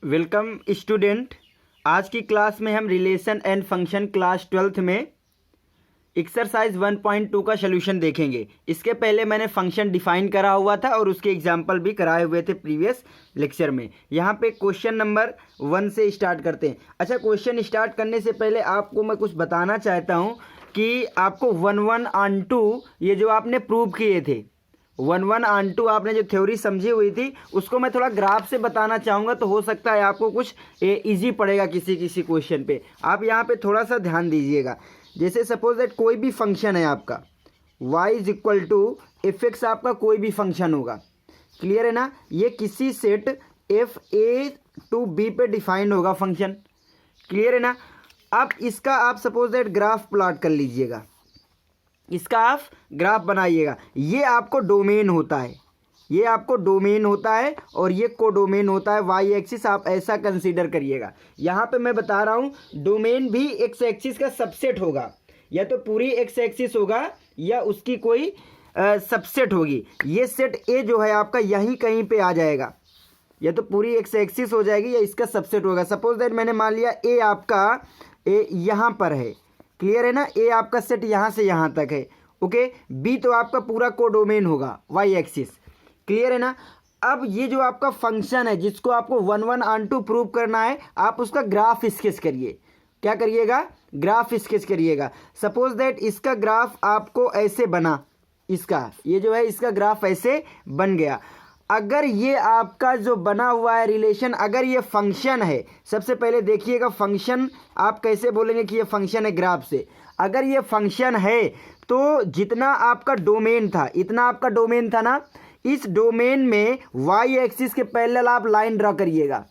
Welcome student. आज की class में हम relation and function class 12th में एक्सरसाइज 1.2 का सलूशन देखेंगे। इसके पहले मैंने फंक्शन डिफाइन करा हुआ था और उसके एग्जाम्पल भी कराए हुए थे प्रीवियस लेक्चर में। यहाँ पे क्वेश्चन नंबर 1 से स्टार्ट करते हैं। अच्छा, क्वेश्चन स्टार्ट करने से पहले आपको मैं कुछ बताना चाहता हूँ कि आपको 1/2 ये जो आपने प्रूव किए थे, 1/2 आपने जो थ्योरी समझी हुई थी उसको मैं थोड़ा ग्राफ से बताना चाहूँगा, तो हो सकता है आपको कुछ इजी पड़ेगा किसी किसी क्वेश्चन पे। आप यहाँ पे थोड़ा सा ध्यान दीजिएगा। जैसे सपोज दैट कोई भी फंक्शन है आपका y is equal to f x, आपका कोई भी फंक्शन होगा, क्लियर है ना। ये किसी set f A to B पे डिफाइंड होगा फंक्शन, क्लियर है ना। अब इसका आप सपोज दैट ग्राफ प्लॉट कर लीजिएगा, इसका आप ग्राफ बनाइएगा। ये आपको डोमेन होता है, ये आपको डोमेन होता है और ये कोडोमेन होता है। वाई एक्सिस आप ऐसा कंसीडर करिएगा। यहाँ पे मैं बता रहा हूँ डोमेन भी एक्स एक्सिस का सबसेट होगा, या तो पूरी एक्स एक्सिस होगा या उसकी कोई सबसेट होगी। ये सेट ए जो है आपका यहीं कहीं पे आ जाएगा, या तो पूरी एक्स एक्सिस हो जाएगी या इसका सबसेट होगा। सपोज दैट मैंने मान लिया ए आपका यहाँ पर है, क्लियर है ना। ए आपका सेट यहाँ से यहाँ तक है, ओके। बी तो आपका पूरा कोडोमेन होगा वाई एक्सिस, क्लियर है ना। अब ये जो आपका फंक्शन है जिसको आपको 1/2 प्रूव करना है, आप उसका ग्राफ स्केच करिए। क्या करिएगा? ग्राफ स्केच करिएगा। सपोज दैट इसका ग्राफ आपको ऐसे बना, इसका ये जो है इसका ग्राफ ऐसे बन गया। अगर ये आपका जो बना हुआ है रिलेशन, अगर ये फंक्शन है, सबसे पहले देखिएगा फंक्शन आप कैसे बोलेंगे कि ये फंक्शन है ग्राफ से। अगर ये फंक्शन है तो जितना आपका डोमेन था इतना आपका डोमेन था ना, इस डोमेन में वाई एक्सिस के पैरेलल आप लाइन ड्रा करिएगा।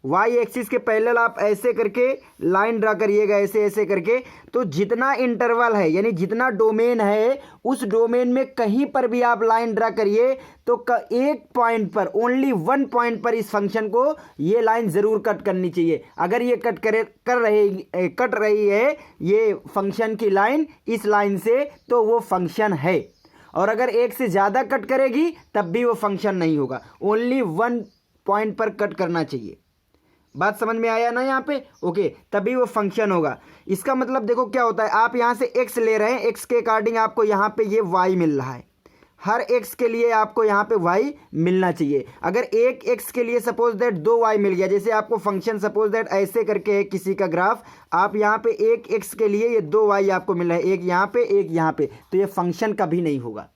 वाई एक्सिस के पैरेलल आप ऐसे करके लाइन ड्रा करिएगा, ऐसे ऐसे करके। तो जितना इंटरवल है यानी जितना डोमेन है उस डोमेन में कहीं पर भी आप लाइन ड्रा करिए तो एक पॉइंट पर, ओनली वन पॉइंट पर इस फंक्शन को ये लाइन ज़रूर कट करनी चाहिए। अगर ये कट रही है ये फंक्शन की लाइन इस लाइन से, तो वो फंक्शन है। और अगर एक से ज़्यादा कट करेगी तब भी वो फंक्शन नहीं होगा। ओनली वन पॉइंट पर कट करना चाहिए। बात समझ में आया ना यहाँ पे? ओके, तभी वो फंक्शन होगा। इसका मतलब देखो क्या होता है, आप यहाँ से x ले रहे हैं, x के अकॉर्डिंग आपको यहाँ पे ये y मिल रहा है। हर x के लिए आपको यहाँ पे y मिलना चाहिए। अगर एक x के लिए सपोज दैट 2y मिल गया, जैसे आपको फंक्शन सपोज दैट ऐसे करके है किसी का ग्राफ, आप यहाँ पे एक x के लिए ये 2y आपको मिल रहा है, एक यहाँ पे एक यहाँ पे, तो ये फंक्शन कभी नहीं होगा।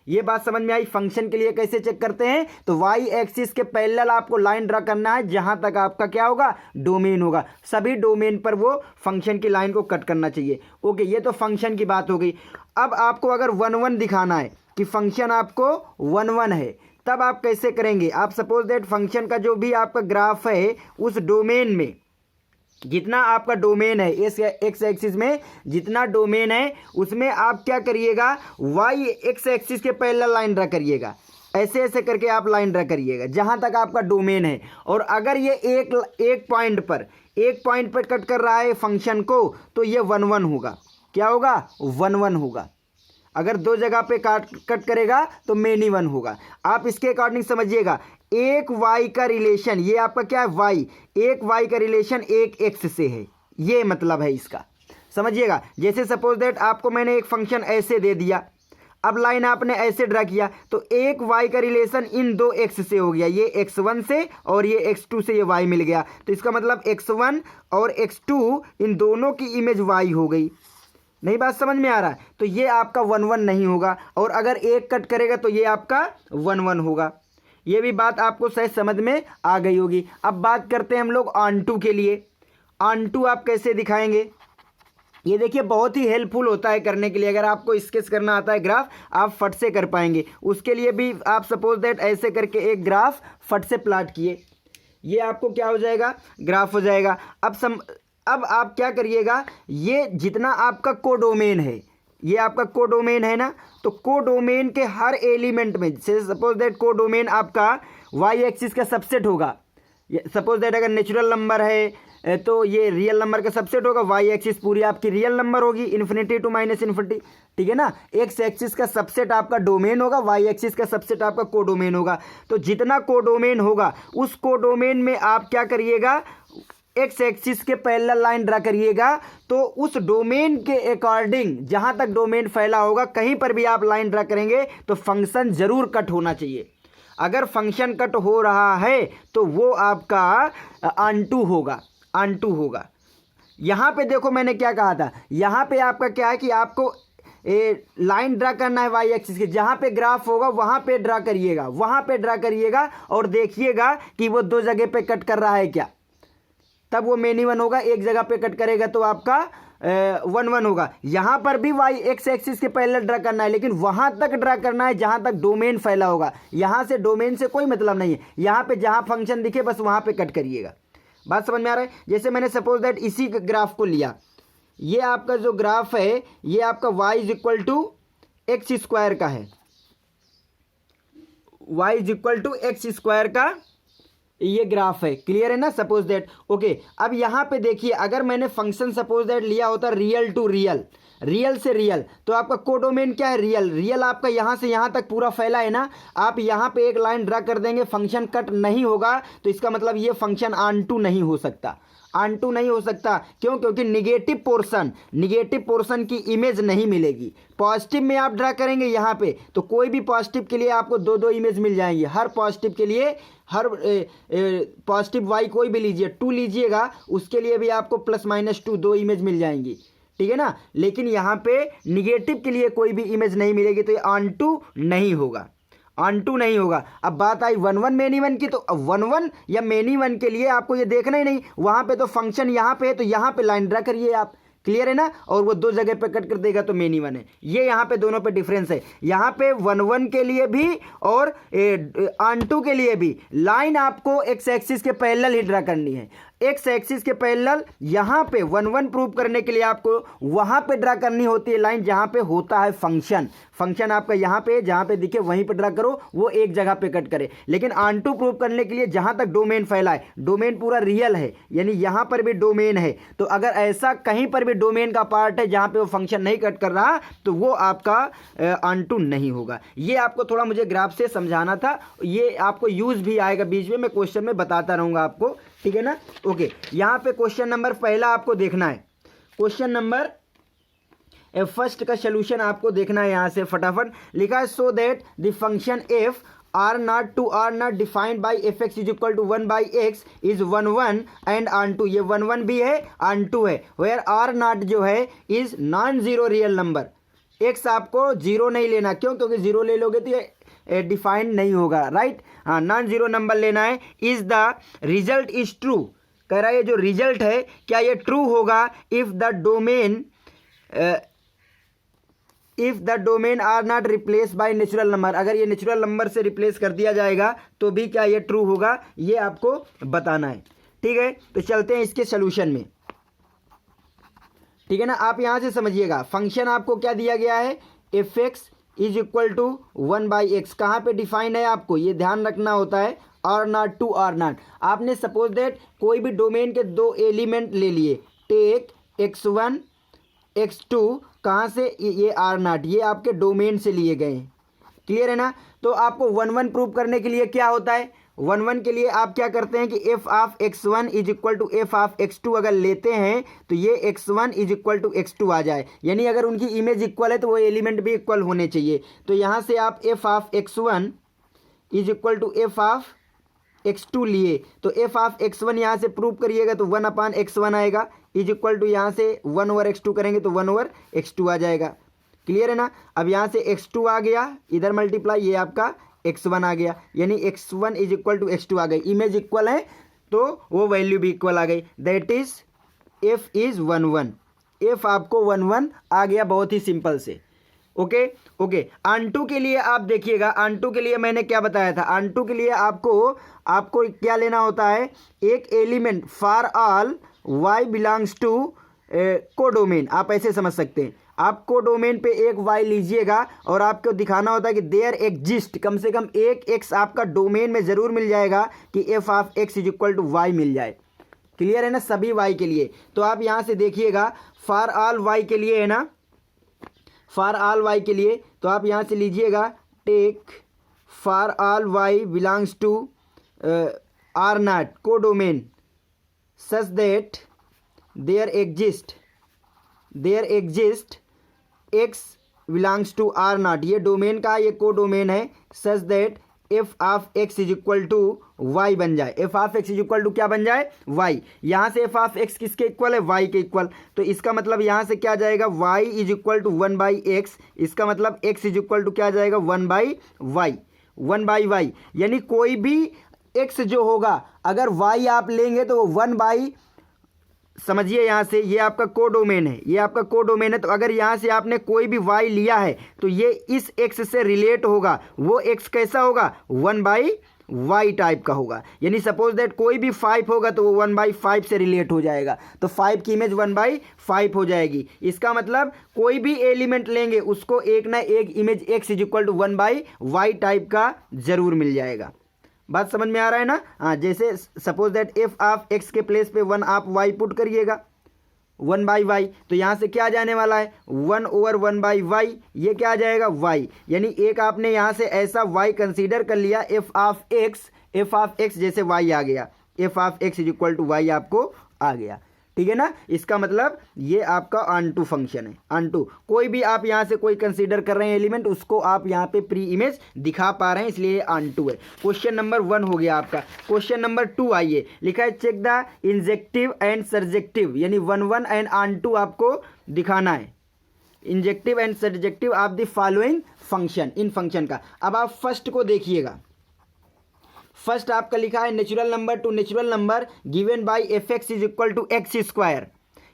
ये बात समझ में आई? फंक्शन के लिए कैसे चेक करते हैं, तो वाई एक्सिस के पैरेलल आपको लाइन ड्रा करना है जहां तक आपका क्या होगा, डोमेन होगा। सभी डोमेन पर वो फंक्शन की लाइन को कट करना चाहिए। ओके, ये तो फंक्शन की बात हो गई। अब आपको अगर 1/1 दिखाना है कि फंक्शन आपको 1/1 है, तब आप कैसे करेंगे? आप सपोज दैट फंक्शन का जो भी आपका ग्राफ है उस डोमेन में जितना आपका डोमेन है, इस एक्स एक्सिस में जितना डोमेन है उसमें आप क्या करिएगा, वाई एक्स एक्सिस के पैरेलल लाइन ड्रा करिएगा। ऐसे ऐसे करके आप लाइन ड्रा करिएगा जहां तक आपका डोमेन है। और अगर ये एक पॉइंट पर कट कर रहा है फंक्शन को, तो ये 1/1 होगा। क्या होगा? 1/1 होगा। अगर दो जगह पे कट करेगा तो मेनी वन होगा। आप इसके अकॉर्डिंग समझिएगा, एक y का रिलेशन, ये आपका क्या है y, एक y का रिलेशन एक x से है, ये मतलब है इसका। समझिएगा, जैसे सपोज दैट आपको मैंने एक फंक्शन ऐसे दे दिया, अब लाइन आपने ऐसे ड्रा किया, तो एक y का रिलेशन इन दो x से हो गया, ये x1 से और ये x2 से ये y मिल गया। तो इसका मतलब x1 और x2 इन दोनों की इमेज y हो गई। नहीं बात समझ में आ रहा है? तो ये आपका 1/1 नहीं होगा, और अगर एक कट करेगा तो ये आपका 1/1 होगा। ये भी बात आपको शायद समझ में आ गई होगी। अब बात करते हैं हम लोग ऑन-टू के लिए। ऑन-टू आप कैसे दिखाएंगे? ये देखिए बहुत ही हेल्पफुल होता है करने के लिए। अगर आपको स्केच करना आता है ग्राफ, आप फट से कर पाएंगे। उसके लिए भी आप सपोज दैट ऐसे करके एक ग्राफ फट से प्लॉट किए, ये आपको क्या हो जाएगा, ग्राफ हो जाएगा। अब आप क्या करिएगा, ये जितना आपका कोडोमेन है, ये आपका कोडोमेन है ना, तो कोडोमेन के हर एलिमेंट में, जैसे सपोज दैट कोडोमेन आपका वाई एक्सिस का सबसेट होगा। सपोज दैट अगर नेचुरल नंबर है, तो ये रियल नंबर का सबसेट होगा, वाई एक्सिस पूरी आपकी रियल नंबर होगी, इन्फिनिटी टू माइनस इन्फिनिटी, ठीक है ना। एक्स एक्सिस का सबसेट आपका डोमेन होगा, वाई एक्सिस का सबसेट आपका कोडोमेन होगा। तो जितना कोडोमेन होगा उस कोडोमेन में आप क्या करिएगा, एक्स एक्सिस के पैरेलल लाइन ड्रा करिएगा। तो उस डोमेन के अकॉर्डिंग जहां तक डोमेन फैला होगा कहीं पर भी आप लाइन ड्रा करेंगे तो फंक्शन जरूर कट होना चाहिए। अगर फंक्शन कट हो रहा है तो वो आपका अनटू होगा, अनटू होगा। यहां पे देखो मैंने क्या कहा था, यहां पे आपका क्या है कि आपको लाइन ड्रा करना है वाई एक्सिस के, जहां पे ग्राफ होगा वहां पे ड्रा करिएगा, वहां पे ड्रा करिएगा और देखिएगा कि वो दो जगह पे कट कर रहा है क्या, तब वो मेनी वन होगा। एक जगह पे कट करेगा तो आपका 1 1 होगा। यहां पर भी वाई एक्स एक्सिस के पैरेलल ड्रा करना है, लेकिन वहां तक ड्रा करना है जहां तक डोमेन फैला होगा। यहां से डोमेन से कोई मतलब नहीं है, यहां पे जहां फंक्शन दिखे बस वहां पे कट करिएगा। बात समझ में आ रहा है। जैसे मैंने सपोज दैट इसी ग्राफ को लिया, ये आपका जो ग्राफ है ये आपका y is equal to x square का है, y is equal to x square का ये ग्राफ है, क्लियर है ना। Suppose that okay. अब यहां पे देखिए, अगर मैंने फंक्शन सपोज दैट लिया होता रियल टू रियल, रियल से रियल, तो आपका कोडोमेन क्या है, रियल। रियल आपका यहां से यहां तक पूरा फैला है ना, आप यहां पे एक लाइन ड्रा कर देंगे, फंक्शन कट नहीं होगा, तो इसका मतलब ये फंक्शन ऑन टू नहीं हो सकता, ऑन टू नहीं हो सकता। क्यों? क्योंकि निगेटिव पोर्शन की इमेज नहीं मिलेगी। पॉजिटिव में आप ड्रा करेंगे यहाँ पे तो कोई भी पॉजिटिव के लिए आपको दो दो इमेज मिल जाएंगी। हर पॉजिटिव के लिए, हर पॉजिटिव वाई कोई भी लीजिए, 2 लीजिएगा, उसके लिए भी आपको +-2 दो इमेज मिल जाएंगी, ठीक है ना। लेकिन यहाँ पे निगेटिव के लिए कोई भी इमेज नहीं मिलेगी, तो ये ऑन टू नहीं होगा, ऑन टू नहीं होगा। अब बात आई 1 1 मेनी वन की, तो 1 1 या मेनी वन के लिए आपको ये देखना ही नहीं, वहां पे तो फंक्शन यहाँ पे है तो यहाँ पे लाइन ड्रा करिए आप, क्लियर है ना। और वो दो जगह पे कट कर देगा तो मेनी वन है। ये यहाँ पे दोनों पे डिफरेंस है। यहाँ पे 1 1 के लिए भी और ऑन टू के लिए भी लाइन आपको एक्स एक्सिस के पैरेलल ही ड्रा करनी है। एक्स एक्सिस के पैरेलल यहाँ पे 1 1 प्रूव करने के लिए आपको वहां पे ड्रा करनी होती है लाइन जहां पे होता है फंक्शन। फंक्शन आपका यहाँ पे जहां पे दिखे वहीं पे ड्रा करो, वो एक जगह पे कट करे। लेकिन ऑन टू प्रूव करने के लिए जहां तक डोमेन फैला है, डोमेन पूरा रियल है, यानी यहां पर भी डोमेन है, तो अगर ऐसा कहीं पर भी डोमेन का पार्ट है जहां पे वो फंक्शन नहीं कट कर रहा, तो वो आपका ऑन टू नहीं होगा। ये आपको थोड़ा मुझे ग्राफ से समझाना था, ये आपको यूज भी आएगा बीच में, मैं क्वेश्चन में बताता रहूंगा आपको, ठीक है ना। ओके, यहां पे क्वेश्चन नंबर पहला आपको देखना है। क्वेश्चन नंबर फर्स्ट का सॉल्यूशन आपको देखना है। यहां से फटाफट लिखा है, so that the function f R not to R not defined by f x is equal to 1/x is 1 1 and onto, ये 1 1 भी है, ऑन टू है, वेयर आर नॉट जो है is non zero real number. X आपको zero नहीं लेना, क्यों? क्योंकि जीरो ले लोगे तो ये डिफाइंड नहीं होगा, राइट। हाँ, नॉन जीरो नंबर लेना है। Is the result is true, कह रहा है ये जो रिजल्ट है क्या ये ट्रू होगा if the domain are not replace by natural number. अगर ये नेचुरल नंबर से रिप्लेस कर दिया जाएगा तो भी क्या ये ट्रू होगा, ये आपको बताना है, ठीक है। तो चलते हैं इसके सोल्यूशन में, ठीक है ना। आप यहां से समझिएगा, फंक्शन आपको क्या दिया गया है, f x is equal to 1/x, कहाँ पे डिफाइन है आपको ये ध्यान रखना होता है, R not to R not. आपने सपोज दैट कोई भी डोमेन के दो एलिमेंट ले लिए, टेक x1 x2, कहाँ से, ये आर नॉट, ये आपके डोमेन से लिए गए हैं, क्लियर है ना। तो आपको 1 1 प्रूव करने के लिए क्या होता है, 1 1 के लिए आप क्या करते हैं कि f of x1 is equal to f of x2 अगर लेते हैं तो ये x1 is equal to x2 आ जाए, यानी अगर उनकी इमेज इक्वल है तो वो एलिमेंट भी इक्वल होने चाहिए। तो यहाँ से आप f of x1 is equal to f of x2 लिए, तो एफ ऑफ x1 यहाँ से प्रूव करिएगा तो 1/x1 आएगा, इज इक्वल टू यहाँ से 1/x2 करेंगे तो 1/x2 आ जाएगा, क्लियर है ना। अब यहाँ से x2 आ गया, इधर मल्टीप्लाई, ये आपका x1 आ गया, यानी x1 is equal to x2 आ गई। इमेज इक्वल है तो वो वैल्यू भी इक्वल आ गई, that is f is 1 1। f आपको 1 1 आ गया, बहुत ही सिंपल से। ओके ओके, ऑन-टू के लिए आप देखिएगा, ऑन-टू के लिए मैंने क्या बताया था, ऑन-टू के लिए आपको क्या लेना होता है, एक element for all y belongs to codomain. आप ऐसे समझ सकते हैं, आप कोडोमेन पे एक y लीजिएगा और आपको दिखाना होता है कि देयर एग्जिस्ट, कम से कम एक x आपका डोमेन में जरूर मिल जाएगा कि f of x is equal to y मिल जाए, क्लियर है ना, सभी वाई के लिए। तो आप यहाँ से देखिएगा फॉर ऑल वाई के लिए है ना, फॉर ऑल वाई के लिए तो आप यहाँ से लीजिएगा take for all y belongs to R not codomain such that there exist x belongs to R not, ये डोमेन का ये कोडोमेन है, such that f of x is equal to y बन जाए। F of x is equal to क्या बन जाए, y. यहाँ से एफ ऑफ एक्स किसके इक्वल है, वाई के इक्वल। तो इसका मतलब यहाँ से क्या जाएगा, Y is equal to 1/x। इसका मतलब एक्स इज इक्वल टू क्या जाएगा, 1/y, 1/y। यानी कोई भी एक्स जो होगा अगर वाई आप लेंगे तो वो 1/, समझिए यहाँ से ये आपका कोडोमेन है, ये आपका कोडोमेन है। तो अगर यहाँ से आपने कोई भी वाई लिया है तो ये इस एक्स से रिलेट होगा। वो एक्स कैसा होगा, 1/y टाइप का होगा। यानी सपोज दैट कोई भी 5 होगा तो वो 1/5 से रिलेट हो जाएगा। तो 5 की इमेज 1/5 हो जाएगी। इसका मतलब कोई भी एलिमेंट लेंगे उसको एक ना एक image x is equal to 1/y type का जरूर मिल जाएगा। बात समझ में आ रहा है ना। हाँ, जैसे suppose that f of x के प्लेस पे 1 आप वाई पुट करिएगा, 1/y, तो यहाँ से क्या जाने वाला है, 1/1/y, ये क्या आ जाएगा, y। यानी एक आपने यहाँ से ऐसा y कंसीडर कर लिया, एफ ऑफ एक्स जैसे y आ गया, f of x is equal to y आपको आ गया। ठीक है ना। इसका मतलब ये आपका ऑन टू फंक्शन है। ऑन टू कोई भी आप यहाँ से कोई कंसीडर कर रहे हैं एलिमेंट, उसको आप यहाँ पे प्री इमेज दिखा पा रहे हैं, इसलिए ये ऑन टू है। क्वेश्चन नंबर 1 हो गया आपका। क्वेश्चन नंबर 2 आइए, लिखा है check the injective and surjective, यानी 1 एंड ऑन टू आपको दिखाना है, injective and surjective of the following function, इन फंक्शन का। अब आप फर्स्ट को देखिएगा। फर्स्ट आपका लिखा है natural number to natural number given by f x is equal to x square,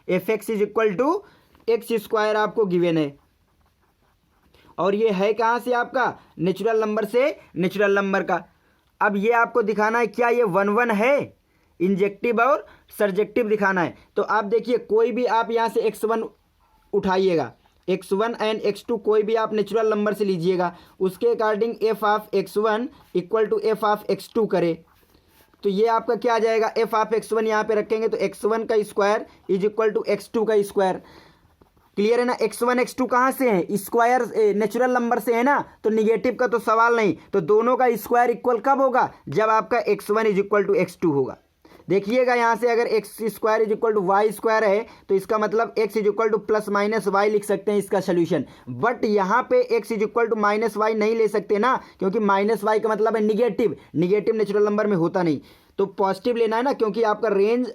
f x is equal to x square आपको गिवन है। और ये है कहाँ से आपका, नेचुरल नंबर से नेचुरल नंबर का। अब ये आपको दिखाना है क्या ये 1 है, इंजेक्टिव और सर्जेक्टिव दिखाना है। तो आप देखिए कोई भी आप यहाँ से x1 उठाइएगा, x1 एंड x2 कोई भी आप नेचुरल नंबर से लीजिएगा, उसके according f of x1 equal to f of x2 करे तो ये आपका क्या आ जाएगा, एफ ऑफ x1 यहाँ पे रखेंगे तो x1 का square is equal to x2 का स्क्वायर। क्लियर है ना। x1 x2 कहाँ से है, स्क्वायर नेचुरल नंबर से है ना, तो निगेटिव का तो सवाल नहीं। तो दोनों का स्क्वायर इक्वल कब होगा, जब आपका x1 is equal to x2 होगा। देखिएगा यहाँ से अगर x square is equal to y square है तो इसका मतलब x is equal to plus minus y लिख सकते हैं इसका सोल्यूशन। बट यहाँ पे x is equal to minus y नहीं ले सकते ना, क्योंकि माइनस वाई का मतलब है निगेटिव, निगेटिव नेचुरल नंबर में होता नहीं। तो पॉजिटिव लेना है ना, क्योंकि आपका रेंज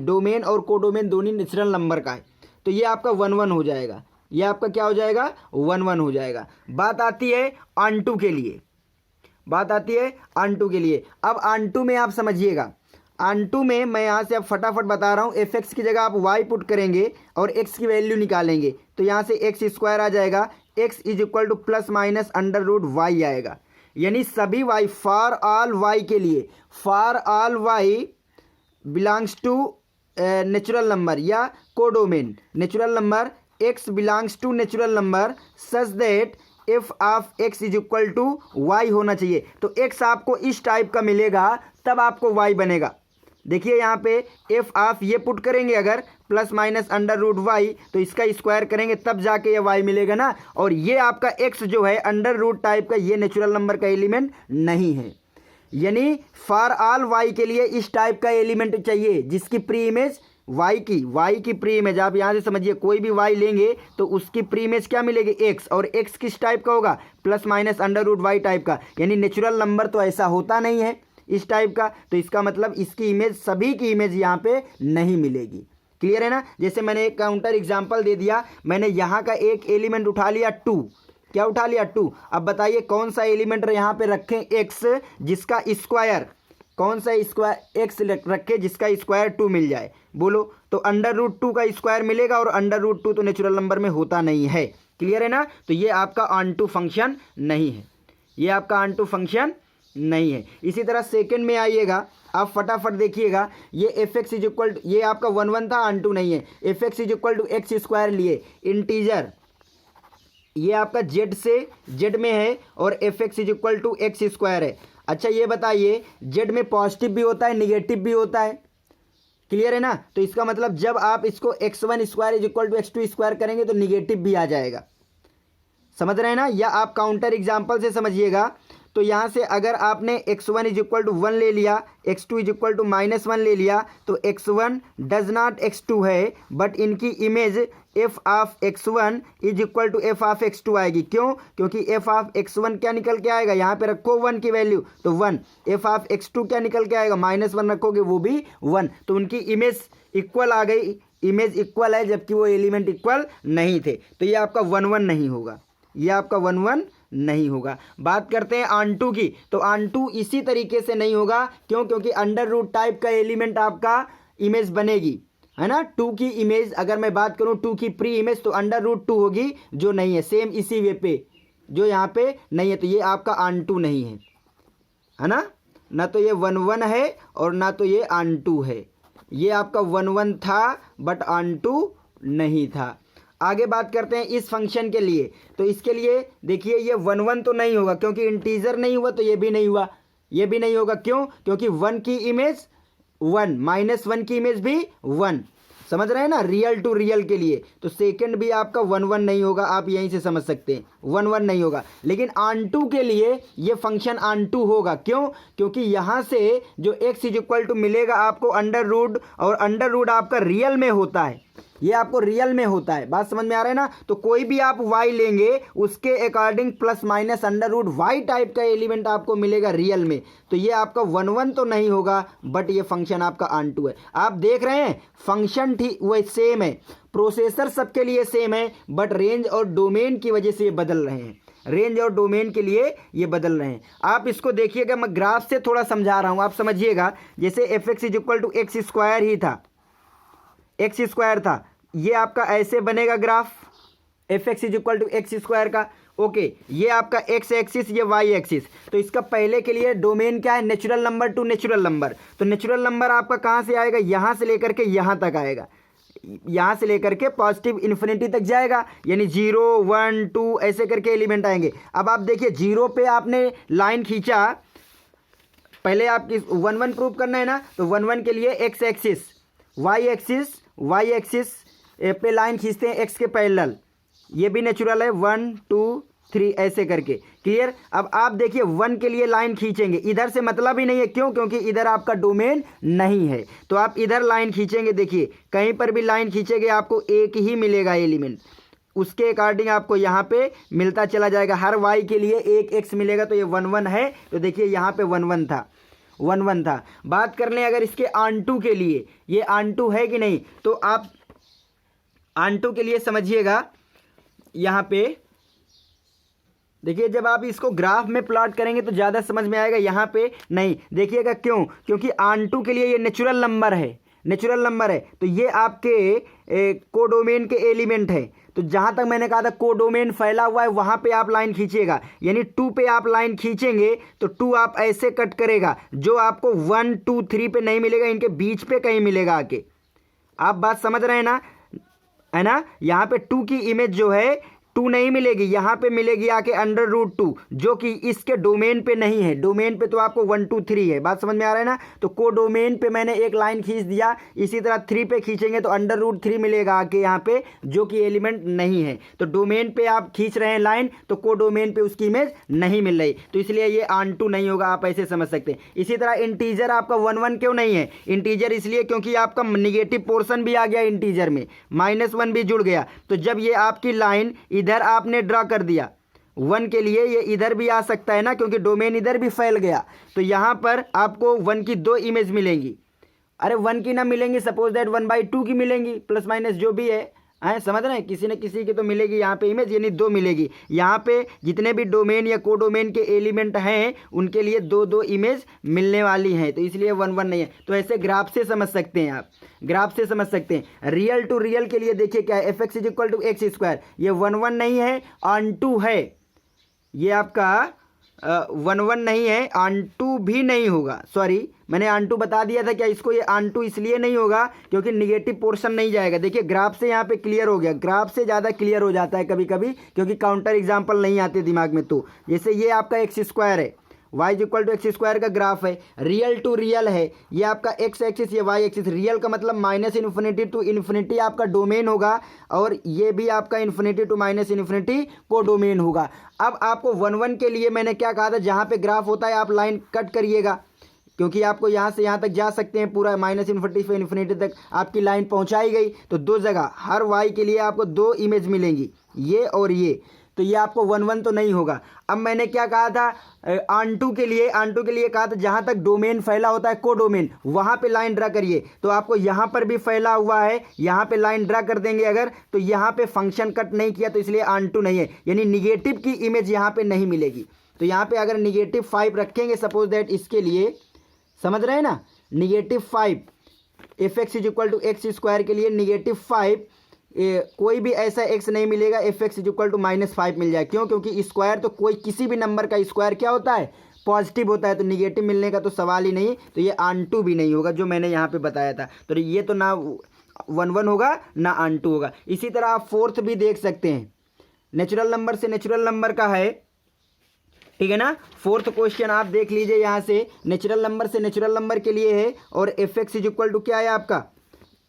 डोमेन और कोडोमेन दोनों नेचुरल नंबर का है। तो ये आपका 1 हो जाएगा, ये आपका क्या हो जाएगा, 1 हो जाएगा। बात आती है ऑन टू के लिए, बात आती है ऑन टू के लिए। अब ऑन टू में आप समझिएगा, ऑन टू में मैं यहाँ से अब फटाफट बता रहा हूँ, एफ एक्स की जगह आप वाई पुट करेंगे और एक्स की वैल्यू निकालेंगे तो यहाँ से एक्स स्क्वायर आ जाएगा, x is equal to plus minus under root y आएगा। यानी सभी वाई फॉर ऑल वाई के लिए, for all y belongs to natural number या codomain natural number, x belongs to natural number such that f of x is equal to y होना चाहिए। तो x आपको इस टाइप का मिलेगा तब आपको वाई बनेगा। देखिए यहाँ पे एफ ऑफ ये पुट करेंगे अगर plus minus under root y, तो इसका स्क्वायर करेंगे तब जाके ये वाई मिलेगा ना। और ये आपका एक्स जो है अंडर रूट टाइप का, ये नेचुरल नंबर का एलिमेंट नहीं है। यानी फॉर ऑल वाई के लिए इस टाइप का एलिमेंट चाहिए जिसकी प्री इमेज वाई की प्री इमेज, आप यहाँ से समझिए कोई भी वाई लेंगे तो उसकी प्री इमेज क्या मिलेगी, एक्स। और एक्स किस टाइप का होगा, plus minus under root y type का। यानी नेचुरल नंबर तो ऐसा होता नहीं है इस टाइप का, तो इसका मतलब इसकी इमेज, सभी की इमेज यहाँ पे नहीं मिलेगी। क्लियर है ना। जैसे मैंने एक काउंटर एग्जांपल दे दिया, मैंने यहाँ का एक एलिमेंट उठा लिया 2, क्या उठा लिया 2। अब बताइए कौन सा एलिमेंट यहाँ पे रखें, एक्स जिसका स्क्वायर, कौन सा स्क्वायर एक्स रखे जिसका स्क्वायर 2 मिल जाए, बोलो। तो अंडर रूट 2 का स्क्वायर मिलेगा और अंडर रूट 2 तो नेचुरल नंबर में होता नहीं है। क्लियर है ना। तो ये आपका ऑन टू फंक्शन नहीं है, ये आपका ऑन टू फंक्शन नहीं है। इसी तरह सेकंड में आइएगा, आप फटाफट देखिएगा, ये f x is equal to, ये आपका 1 था, ऑन टू नहीं है। F x is equal to x square लिए इंटीजर, ये आपका जेड से जेड में है और f x is equal to x square है। अच्छा ये बताइए जेड में पॉजिटिव भी होता है निगेटिव भी होता है, क्लियर है ना। तो इसका मतलब जब आप इसको x1 square is equal to x2 square करेंगे तो निगेटिव भी आ जाएगा, समझ रहे हैं ना। या आप काउंटर एग्जाम्पल से समझिएगा। तो यहाँ से अगर आपने x1 इज इक्वल टू 1 ले लिया, x2 इज इक्वल टू -1 ले लिया, तो x1 डज नॉट x2 है, बट इनकी image f of x1 is equal to f of x2 आएगी। क्यों? क्योंकि f ऑफ x1 क्या निकल के आएगा, यहाँ पे रखो 1 की वैल्यू तो 1, f ऑफ x2 क्या निकल के आएगा, -1 रखोगे वो भी 1, तो उनकी इमेज इक्वल आ गई, इमेज इक्वल है जबकि वो एलिमेंट इक्वल नहीं थे। तो ये आपका 1 1 नहीं होगा, ये आपका 1 1 नहीं होगा। बात करते हैं ऑन2 की, तो ऑन2 इसी तरीके से नहीं होगा। क्यों? क्योंकि अंडर रूट टाइप का एलिमेंट आपका इमेज बनेगी, है ना। 2 की इमेज अगर मैं बात करूं 2 की प्री इमेज तो अंडर रूट 2 होगी, जो नहीं है। सेम इसी वे पे जो यहाँ पे नहीं है, तो ये आपका ऑन2 नहीं है ना। ना तो ये 1 1 है और ना तो ये ऑन2 है। ये आपका 1 1 था बट ऑन2 नहीं था। आगे बात करते हैं इस फंक्शन के लिए। तो इसके लिए देखिए ये 1 1 तो नहीं होगा क्योंकि इंटीजर नहीं हुआ, तो ये भी नहीं हुआ, ये भी नहीं होगा। क्यों? क्योंकि 1 की इमेज 1, -1 की इमेज भी 1, समझ रहे हैं ना, रियल टू रियल के लिए। तो सेकंड भी आपका 1 1 नहीं होगा, आप यहीं से समझ सकते हैं 1 1 नहीं होगा। लेकिन ऑन2 के लिए ये फंक्शन ऑन2 होगा। क्यों? क्योंकि यहाँ से जो x इज इक्वल टू मिलेगा आपको अंडर रूट, और अंडर रूट आपका रियल में होता है, ये आपको रियल में होता है। बात समझ में आ रहा है ना। तो कोई भी आप y लेंगे उसके according plus minus under root y type का एलिमेंट आपको मिलेगा रियल में। तो ये आपका 1 1 तो नहीं होगा, बट ये फंक्शन आपका ऑन2 है। आप देख रहे हैं फंक्शन ठीक वही सेम है, प्रोसेसर सबके लिए सेम है, बट रेंज और डोमेन की वजह से ये बदल रहे हैं, रेंज और डोमेन के लिए ये बदल रहे हैं। आप इसको देखिएगा, मैं ग्राफ से थोड़ा समझा रहा हूँ, आप समझिएगा। जैसे fx is equal to x square ही था, एक्स स्क्वायर था, ये आपका ऐसे बनेगा graph fx is equal to x square का। ओके, ये आपका x एक्सिस, ये y एक्सिस। तो इसका पहले के लिए डोमेन क्या है, natural number to natural number. तो नेचुरल नंबर आपका कहाँ से आएगा, यहाँ से लेकर के यहाँ तक आएगा, यहाँ से लेकर के पॉजिटिव इन्फिनिटी तक जाएगा, यानी 0 1 2 ऐसे करके एलिमेंट आएंगे। अब आप देखिए 0 पे आपने लाइन खींचा, पहले आप 1 1 प्रूव करना है ना, तो 1 1 के लिए x एक्सिस y एक्सिस पे लाइन खींचते हैं x के पैरेलल, ये भी नेचुरल है 1 2 3 ऐसे करके। क्लियर? अब आप देखिए 1 के लिए लाइन खींचेंगे, इधर से मतलब ही नहीं है। क्यों? क्योंकि इधर आपका डोमेन नहीं है, तो आप इधर लाइन खींचेंगे। देखिए कहीं पर भी लाइन खींचेंगे आपको एक ही मिलेगा एलिमेंट, उसके अकॉर्डिंग आपको यहाँ पे मिलता चला जाएगा। हर y के लिए एक x मिलेगा, तो ये 1 1 है। तो देखिए यहाँ पे 1 1 था, 1 1 था। बात कर लें अगर इसके ऑन2 के लिए, ये ऑन2 है कि नहीं, तो आप ऑन2 के लिए समझिएगा। यहाँ पे देखिए जब आप इसको ग्राफ में प्लॉट करेंगे तो ज़्यादा समझ में आएगा, यहाँ पे नहीं। देखिएगा क्यों? क्योंकि ऑन2 के लिए ये नेचुरल नंबर है, नेचुरल नंबर है, तो ये आपके कोडोमेन के एलिमेंट है। तो जहाँ तक मैंने कहा था कोडोमेन फैला हुआ है, वहाँ पे आप लाइन खींचिएगा, यानी 2 पे आप लाइन खींचेंगे तो 2 आप ऐसे कट करेगा, जो आपको 1 2 3 पे नहीं मिलेगा, इनके बीच पे कहीं मिलेगा आके। आप बात समझ रहे हैं ना, है ना। यहाँ पे 2 की इमेज जो है 2 नहीं मिलेगी, यहाँ पे मिलेगी आके अंडर रूट 2, जो कि इसके डोमेन पे नहीं है। डोमेन पे तो आपको 1 2 3 है, बात समझ में आ रहा है ना। तो को डोमेन पे मैंने एक लाइन खींच दिया, इसी तरह 3 पे खींचेंगे तो अंडर रूट 3 मिलेगा आके यहाँ पे, जो कि एलिमेंट नहीं है। तो डोमेन पे आप खींच रहे हैं लाइन, तो को डोमेन पे उसकी इमेज नहीं मिल रही, तो इसलिए ये ऑन2 नहीं होगा, आप ऐसे समझ सकते हैं। इसी तरह इंटीजर आपका 1 1 क्यों नहीं है, इंटीजर इसलिए क्योंकि आपका निगेटिव पोर्शन भी आ गया इंटीजर में, -1 भी जुड़ गया। तो जब ये आपकी लाइन इधर आपने ड्रा कर दिया 1 के लिए, ये इधर भी आ सकता है ना, क्योंकि डोमेन इधर भी फैल गया। तो यहाँ पर आपको 1 की 2 इमेज मिलेंगी। अरे 1 की ना मिलेंगी, सपोज दैट 1/2 की मिलेंगी, प्लस माइनस जो भी है, समझ रहे हैं, किसी न किसी की तो मिलेगी यहाँ पे इमेज, यानी 2 मिलेगी। यहाँ पे जितने भी डोमेन या कोडोमेन के एलिमेंट हैं उनके लिए 2 इमेज मिलने वाली हैं, तो इसलिए 1 1 नहीं है। तो ऐसे ग्राफ से समझ सकते हैं आप, ग्राफ से समझ सकते हैं। रियल टू रियल के लिए देखिए क्या है, fx is equal to x square, ये 1 1 नहीं है, ऑन2 है। ये आपका 1 1 नहीं है, ऑन2 भी नहीं होगा। सॉरी, मैंने ऑन2 बता दिया था क्या इसको, ये ऑन2 इसलिए नहीं होगा क्योंकि निगेटिव पोर्शन नहीं जाएगा। देखिए ग्राफ से यहाँ पे क्लियर हो गया, ग्राफ से ज़्यादा क्लियर हो जाता है कभी कभी, क्योंकि काउंटर एग्जाम्पल नहीं आते दिमाग में। तो जैसे ये आपका एक्स स्क्वायर है, y is equal to x square का ग्राफ है, रियल टू रियल है, ये आपका एक्स एक्सिस, ये वाई एक्सिस। रियल का मतलब माइनस इन्फिनिटी टू इन्फिनिटी आपका डोमेन होगा, और ये भी आपका इन्फिनिटी टू माइनस इन्फिनिटी को डोमेन होगा। अब आपको 1 1 के लिए मैंने क्या कहा था, जहाँ पे ग्राफ होता है आप लाइन कट करिएगा, क्योंकि आपको यहाँ से यहाँ तक जा सकते हैं, पूरा माइनस इन्फिनिटी से इन्फिनिटी तक आपकी लाइन पहुँचाई गई। तो दो जगह हर वाई के लिए आपको दो इमेज मिलेंगी, ये और ये, तो ये आपको 1 1 तो नहीं होगा। अब मैंने क्या कहा था, आंटू के लिए कहा था जहाँ तक डोमेन फैला होता है को डोमेन, वहाँ पे लाइन ड्रा करिए। तो आपको यहाँ पर भी फैला हुआ है, यहाँ पे लाइन ड्रा कर देंगे अगर, तो यहाँ पे फंक्शन कट नहीं किया तो इसलिए आंटू नहीं है, यानी निगेटिव की इमेज यहाँ पे नहीं मिलेगी। तो यहाँ पे अगर -5 रखेंगे सपोज दैट, इसके लिए समझ रहे हैं ना, -5 f x is equal to x square के लिए -5 कोई भी ऐसा x नहीं मिलेगा, f x is equal to -5 मिल जाए। क्यों? क्योंकि स्क्वायर तो कोई किसी भी नंबर का स्क्वायर क्या होता है, पॉजिटिव होता है, तो निगेटिव मिलने का तो सवाल ही नहीं। तो ये आंटू भी नहीं होगा जो मैंने यहाँ पे बताया था। तो ये तो ना 1 1 होगा ना आंटू होगा। इसी तरह आप फोर्थ भी देख सकते हैं, नेचुरल नंबर से नेचुरल नंबर का है, ठीक है ना। फोर्थ क्वेश्चन आप देख लीजिए, यहाँ से नेचुरल नंबर से नेचुरल नंबर के लिए है, और f x is equal to क्या है आपका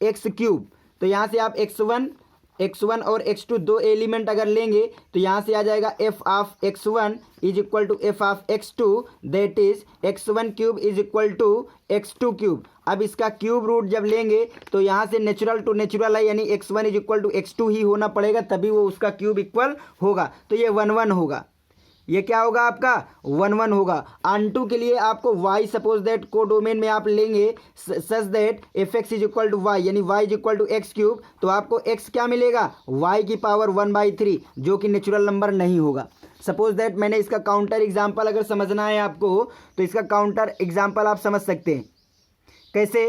x³। तो यहाँ से आप x1 और x2 दो एलिमेंट अगर लेंगे तो यहाँ से आ जाएगा f of x1 is equal to f of x2, that is x1³ is equal to x2³। अब इसका क्यूब रूट जब लेंगे तो यहाँ से नेचुरल टू नेचुरल है, यानी x1 is equal to x2 ही होना पड़ेगा, तभी वो उसका क्यूब इक्वल होगा। तो ये 1 1 होगा, ये क्या होगा आपका 1 1 होगा। आंटू के लिए आपको y suppose that codomain में आप लेंगे such that f x is equal to y, यानी y is equal to x³, तो आपको x क्या मिलेगा, y की पावर 1/3, जो कि नेचुरल नंबर नहीं होगा। सपोज दैट मैंने इसका काउंटर एग्जाम्पल अगर समझना है आपको, तो इसका काउंटर एग्जाम्पल आप समझ सकते हैं कैसे।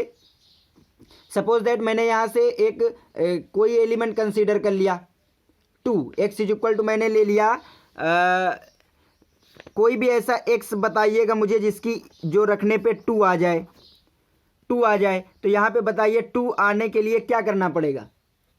सपोज दैट मैंने यहाँ से एक कोई एलिमेंट कंसीडर कर लिया 2, x इज इक्वल टू मैंने ले लिया कोई भी ऐसा x बताइएगा मुझे जिसकी जो रखने पे 2 आ जाए, 2 आ जाए। तो यहाँ पे बताइए 2 आने के लिए क्या करना पड़ेगा।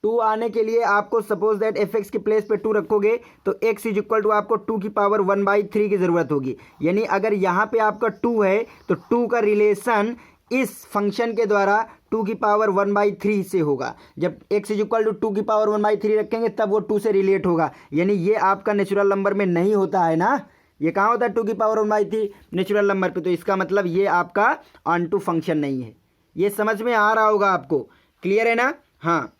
2 आने के लिए आपको सपोज दैट एफ एक्स के प्लेस पे 2 रखोगे तो x इज इक्वल टू आपको 2 की पावर 1/3 की ज़रूरत होगी। यानी अगर यहाँ पे आपका 2 है तो 2 का रिलेशन इस फंक्शन के द्वारा 2 की पावर 1/3 से होगा। जब x इज इक्वल टू 2 की पावर 1/3 रखेंगे तब वो 2 से रिलेट होगा, यानी ये आपका नेचुरल नंबर में नहीं होता है ना, ये कहाँ होता है 2 की पावर 1/3 नेचुरल नंबर पे। तो इसका मतलब ये आपका ऑनटू फंक्शन नहीं है। ये समझ में आ रहा होगा आपको, क्लियर है ना। हाँ,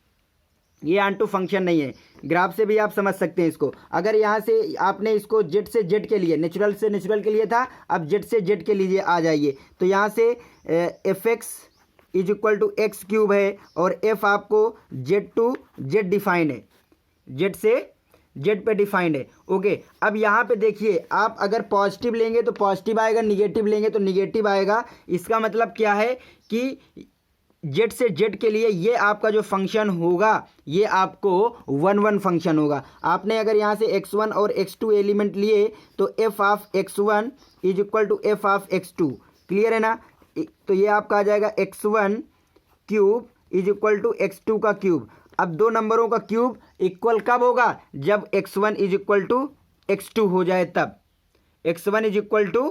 ये ऑनटू फंक्शन नहीं है। ग्राफ से भी आप समझ सकते हैं इसको। अगर यहाँ से आपने इसको जेड से जेड के लिए, नेचुरल से नेचुरल के लिए था, अब जेड से जेड के लिए आ जाइए। तो यहाँ से f x is equal to x³ है, और f आपको जेड टू जेड डिफाइंड है, जेड से जेड पे डिफाइंड है। ओके, अब यहाँ पे देखिए, आप अगर पॉजिटिव लेंगे तो पॉजिटिव आएगा, निगेटिव लेंगे तो निगेटिव आएगा। इसका मतलब क्या है कि जेड से जेड के लिए ये आपका जो फंक्शन होगा ये आपको 1 1 फंक्शन होगा। आपने अगर यहाँ से x1 और x2 एलिमेंट लिए तो f of x1 is equal to f of x2, clear है ना। तो ये आपका आ जाएगा x1³ is equal to x2 का क्यूब। अब दो नंबरों का क्यूब इक्वल कब होगा, जब x1 is equal to x2 हो जाए, तब x1 is equal to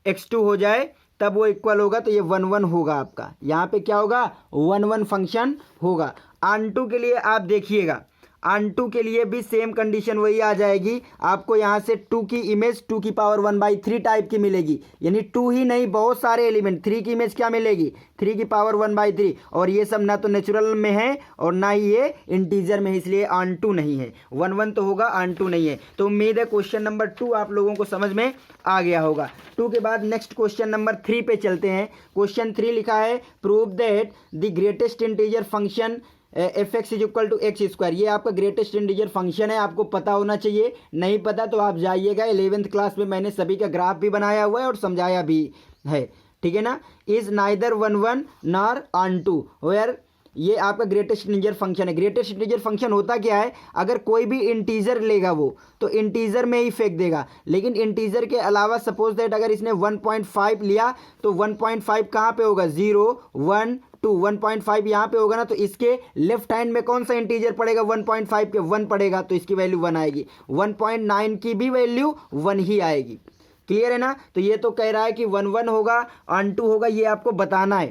x2 हो जाए तब वो इक्वल होगा। तो ये 1 1 होगा आपका, यहाँ पे क्या होगा 1 1 फंक्शन होगा। ऑनटू के लिए आप देखिएगा, ऑनटू के लिए भी सेम कंडीशन वही आ जाएगी। आपको यहाँ से 2 की इमेज 2 की पावर 1/3 टाइप की मिलेगी, यानी 2 ही नहीं बहुत सारे एलिमेंट, 3 की इमेज क्या मिलेगी 3 की पावर 1/3। और ये सब ना तो नेचुरल में है और ना ही ये इंटीजर में है, इसलिए ऑनटू नहीं है। 1 1 तो होगा, ऑनटू नहीं है। तो उम्मीद है क्वेश्चन नंबर 2 आप लोगों को समझ में आ गया होगा। 2 के बाद नेक्स्ट क्वेश्चन नंबर 3 पे चलते हैं। क्वेश्चन 3 लिखा है, prove that the greatest integer function f x is equal to x²। ये आपका ग्रेटेस्ट इंटीजर फंक्शन है, आपको पता होना चाहिए। नहीं पता तो आप जाइएगा, 11th क्लास में मैंने सभी का ग्राफ भी बनाया हुआ है और समझाया भी है, ठीक है ना। Is neither 1 1 nor onto where, ये आपका ग्रेटेस्ट इंटीजर फंक्शन है। ग्रेटेस्ट इंटीजर फंक्शन होता क्या है, अगर कोई भी इंटीजर लेगा वो तो इंटीजर में ही फेंक देगा, लेकिन इंटीजर के अलावा सपोज दैट अगर इसने 1.5 लिया तो 1.5 कहाँ पे होगा 0 1 2, 1.5 यहाँ पे होगा ना, तो इसके लेफ्ट हैंड में कौन सा इंटीजर पड़ेगा 1.5 के 1 पड़ेगा, तो इसकी वैल्यू 1 आएगी। 1.9 की भी वैल्यू 1 ही आएगी। क्लियर है ना। तो ये तो कह रहा है कि 1 1 होगा, ऑन टू होगा, ये आपको बताना है,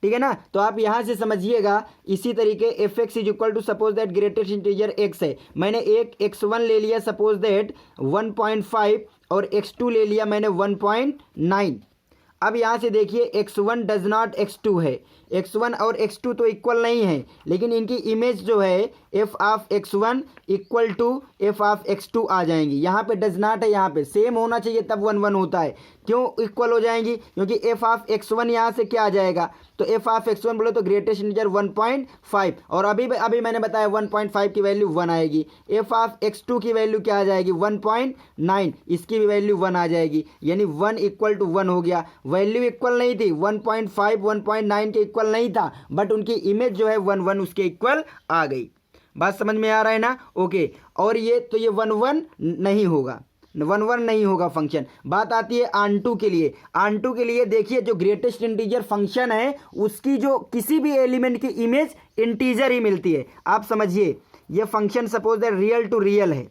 ठीक है ना। तो आप यहाँ से समझिएगा। इसी तरीके f x is equal to suppose that greatest integer x है, मैंने एक x1 ले लिया सपोज दैट 1.5 और x2 ले लिया मैंने 1.9। अब यहाँ से देखिए x1 डज नॉट x2 है, x1 और x2 तो इक्वल नहीं है, लेकिन इनकी इमेज जो है f of x1 equal to f of x2 आ जाएंगी। यहाँ पे डज नॉट है, यहाँ पे सेम होना चाहिए तब 1 1 होता है। क्यों इक्वल हो जाएंगी? क्योंकि f ऑफ x1 यहाँ से क्या आ जाएगा, तो f ऑफ x1 बोले तो ग्रेटेस्ट इंटीजर 1.5 और अभी मैंने बताया 1.5 की वैल्यू 1 आएगी। f ऑफ x2 की वैल्यू क्या आ जाएगी 1.9, इसकी भी वैल्यू 1 आ जाएगी, यानी 1 इक्वल टू 1 हो गया। वैल्यू इक्वल नहीं थी, 1.5 1.9 के इक्वल नहीं था, बट उनकी इमेज जो है 1 1 उसके इक्वल आ गई। बात समझ में आ रहा है ना? ओके। और ये तो ये 1 1 नहीं होगा, 1 1 नहीं होगा फंक्शन। बात आती है ऑन2 के लिए। ऑन2 के लिए देखिए जो ग्रेटेस्ट इंटीजर फंक्शन है उसकी जो किसी भी एलिमेंट की इमेज इंटीजर ही मिलती है। आप समझिए ये function suppose that real to real है,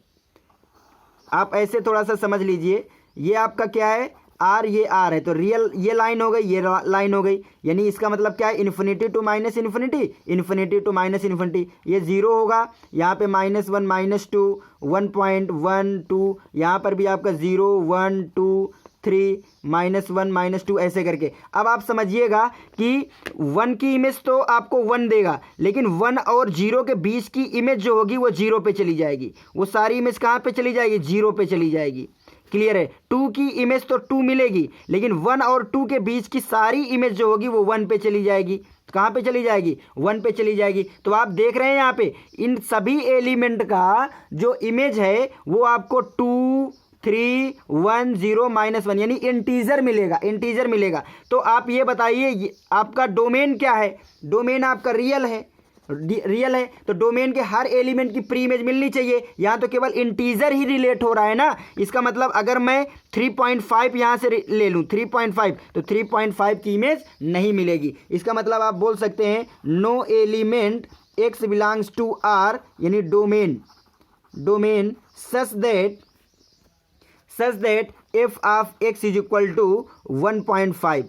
आप ऐसे थोड़ा सा समझ लीजिए। ये आपका क्या है आर, ये आर है, तो रियल ये लाइन हो गई, ये लाइन हो गई, यानी इसका मतलब क्या है infinity to minus infinity, infinity to minus infinity, ये जीरो होगा। यहाँ पे -1 -2 1.12, यहाँ पर भी आपका 0 1 2 3 -1 -2 ऐसे करके। अब आप समझिएगा कि 1 की इमेज तो आपको 1 देगा, लेकिन 1 और 0 के बीच की इमेज जो होगी वो 0 पे चली जाएगी। वो सारी इमेज कहाँ पे चली जाएगी? 0 पे चली जाएगी। क्लियर है? 2 की इमेज तो 2 मिलेगी, लेकिन 1 और 2 के बीच की सारी इमेज जो होगी वो 1 पे चली जाएगी। कहाँ पे चली जाएगी? 1 पे चली जाएगी। तो आप देख रहे हैं यहाँ पे इन सभी एलिमेंट का जो इमेज है वो आपको 2 3 1 0 -1 यानी इंटीजर मिलेगा, इंटीजर मिलेगा। तो आप ये बताइए आपका डोमेन क्या है? डोमेन आपका रियल है, रियल है, तो डोमेन के हर एलिमेंट की प्री इमेज मिलनी चाहिए। यहाँ तो केवल इंटीजर ही रिलेट हो रहा है ना। इसका मतलब अगर मैं 3.5 यहाँ से ले लूँ 3.5, तो 3.5 की इमेज नहीं मिलेगी। इसका मतलब आप बोल सकते हैं no element x belongs to R, यानी domain such that f of x is equal to 1.5,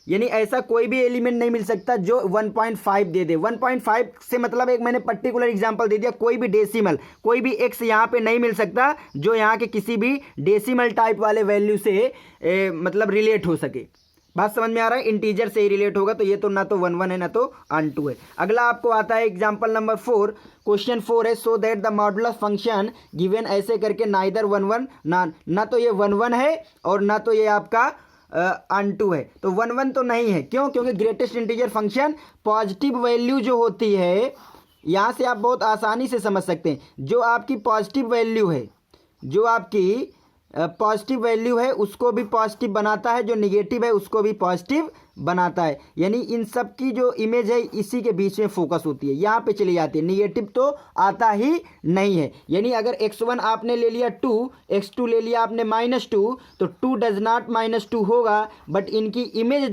यानी ऐसा कोई भी एलिमेंट नहीं मिल सकता जो 1.5 दे दे। 1.5 से मतलब एक मैंने पर्टिकुलर एग्जांपल दे दिया, कोई भी डेसिमल, कोई भी x यहाँ पे नहीं मिल सकता जो यहाँ के किसी भी डेसिमल टाइप वाले वैल्यू से मतलब रिलेट हो सके। बात समझ में आ रहा है? इंटीजर से ही रिलेट होगा, तो ये तो ना तो 1 1 है ना तो ऑन2 है। अगला आपको आता है एग्जाम्पल नंबर 4, क्वेश्चन 4 है so that the modulus function given ऐसे करके नाइदर 1 1 ना तो ये 1 1 है और ना तो ये आपका ऑन2 है। तो 1 1 तो नहीं है, क्यों? क्योंकि greatest integer function positive value जो होती है, यहाँ से आप बहुत आसानी से समझ सकते हैं, जो आपकी पॉजिटिव वैल्यू है, जो आपकी पॉजिटिव वैल्यू है उसको भी पॉजिटिव बनाता है, जो निगेटिव है उसको भी पॉजिटिव बनाता है। यानी इन सब की जो इमेज है इसी के बीच में फोकस होती है, यहाँ पे चली जाती है, निगेटिव तो आता ही नहीं है। यानी अगर x1 आपने ले लिया 2, x2 ले लिया आपने -2, तो 2 डज नॉट -2 होगा, बट इनकी इमेज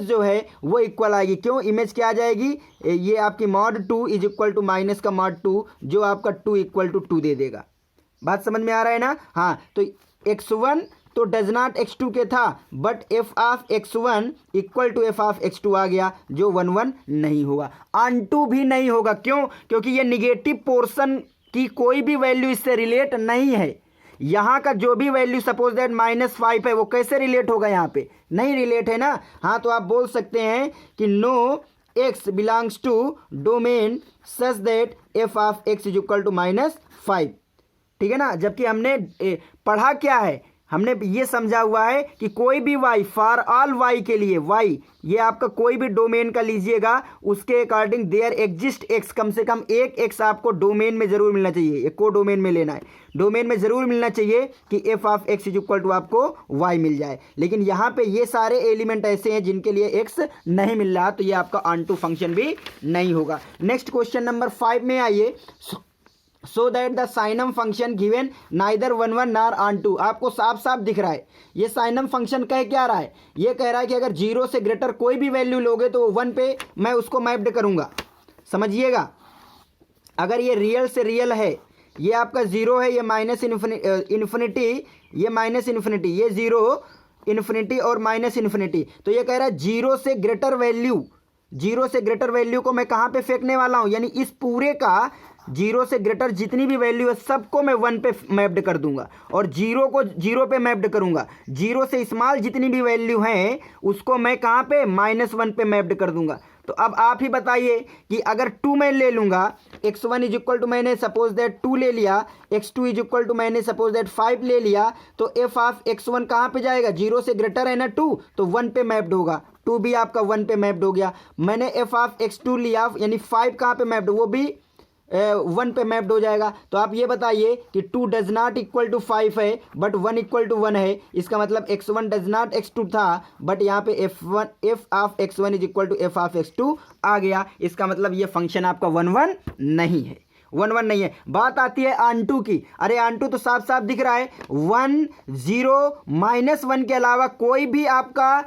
जो है वो इक्वल आएगी। क्यों? इमेज क्या आ जाएगी? ये आपकी mod 2 is equal to minus का mod 2, जो आपका 2 इक्वल टू 2 दे देगा। बात समझ में आ रहा है ना? हाँ, तो x1 तो डज नॉट x2 के था, but f of x1 equal to f of x2 आ गया, जो 1 1 नहीं होगा। ऑन2 भी नहीं होगा, क्यों? क्योंकि ये निगेटिव पोर्शन की कोई भी वैल्यू इससे रिलेट नहीं है। यहाँ का जो भी वैल्यू सपोज दैट -5 है वो कैसे रिलेट होगा? यहाँ पे नहीं रिलेट है ना। हाँ, तो आप बोल सकते हैं कि no x belongs to domain such that f of x is equal to -5, ठीक है ना। जबकि हमने पढ़ा क्या है, हमने ये समझा हुआ है कि कोई भी y, फॉर ऑल y के लिए y, ये आपका कोई भी डोमेन का लीजिएगा, उसके अकॉर्डिंग देयर एग्जिस्ट x, कम से कम एक x आपको डोमेन में जरूर मिलना चाहिए, एक को डोमेन में लेना है, डोमेन में जरूर मिलना चाहिए कि f of x is equal to आपको y मिल जाए। लेकिन यहाँ पे ये सारे एलिमेंट ऐसे हैं जिनके लिए x नहीं मिल रहा, तो ये आपका ऑन2 फंक्शन भी नहीं होगा। नेक्स्ट क्वेश्चन नंबर 5 में आइए, so that the signum function given neither 1 1 nor ऑन2। आपको साफ साफ दिख रहा है ये साइनम फंक्शन कह क्या रहा है? ये कह रहा है कि अगर 0 से ग्रेटर कोई भी वैल्यू लोगे तो 1 पे मैं उसको मैप्ड करूंगा। समझिएगा, अगर ये रियल से रियल है, ये आपका ज़ीरो है, ये माइनस इन्फिनिटी, ये माइनस इन्फिनिटी, ये ज़ीरो इन्फिनिटी और माइनस इन्फिनिटी। तो ये कह रहा है जीरो से ग्रेटर वैल्यू, जीरो से ग्रेटर वैल्यू को मैं कहाँ पे फेंकने वाला हूँ, यानी इस पूरे का जीरो से ग्रेटर जितनी भी वैल्यू है सबको मैं 1 पे मैप्ड कर दूंगा और जीरो को जीरो पे मैप्ड करूंगा। जीरो से स्मॉल जितनी भी वैल्यू है उसको मैं कहाँ पे -1 पे मैप्ड कर दूंगा। तो अब आप ही बताइए कि अगर 2 मैं ले लूंगा, x1 इज इक्वल टू मैंने सपोज दैट 2 ले लिया, x2 इज इक्वल टू मैंने सपोज दैट 5 ले लिया, तो f ऑफ x1 कहाँ पे जाएगा, जीरो से ग्रेटर है ना 2, तो 1 पे मैप्ड होगा, 2 भी आपका 1 पे मैप्ड हो गया। मैंने f ऑफ x2 लिया यानी 5 कहाँ पे मैप्ड, वो भी 1 पे मैप्ड हो जाएगा। तो आप ये बताइए कि 2 डज नॉट इक्वल टू 5 है बट 1 इक्वल टू 1 है, इसका मतलब x1 डज नॉट x2 था बट यहाँ पे f of x1 is equal to f of x2 आ गया। इसका मतलब ये फंक्शन आपका 1 1 नहीं है, 1 1 नहीं है। बात आती है आंटू की। अरे आंटू तो साफ साफ दिख रहा है, 1 0 -1 के अलावा कोई भी आपका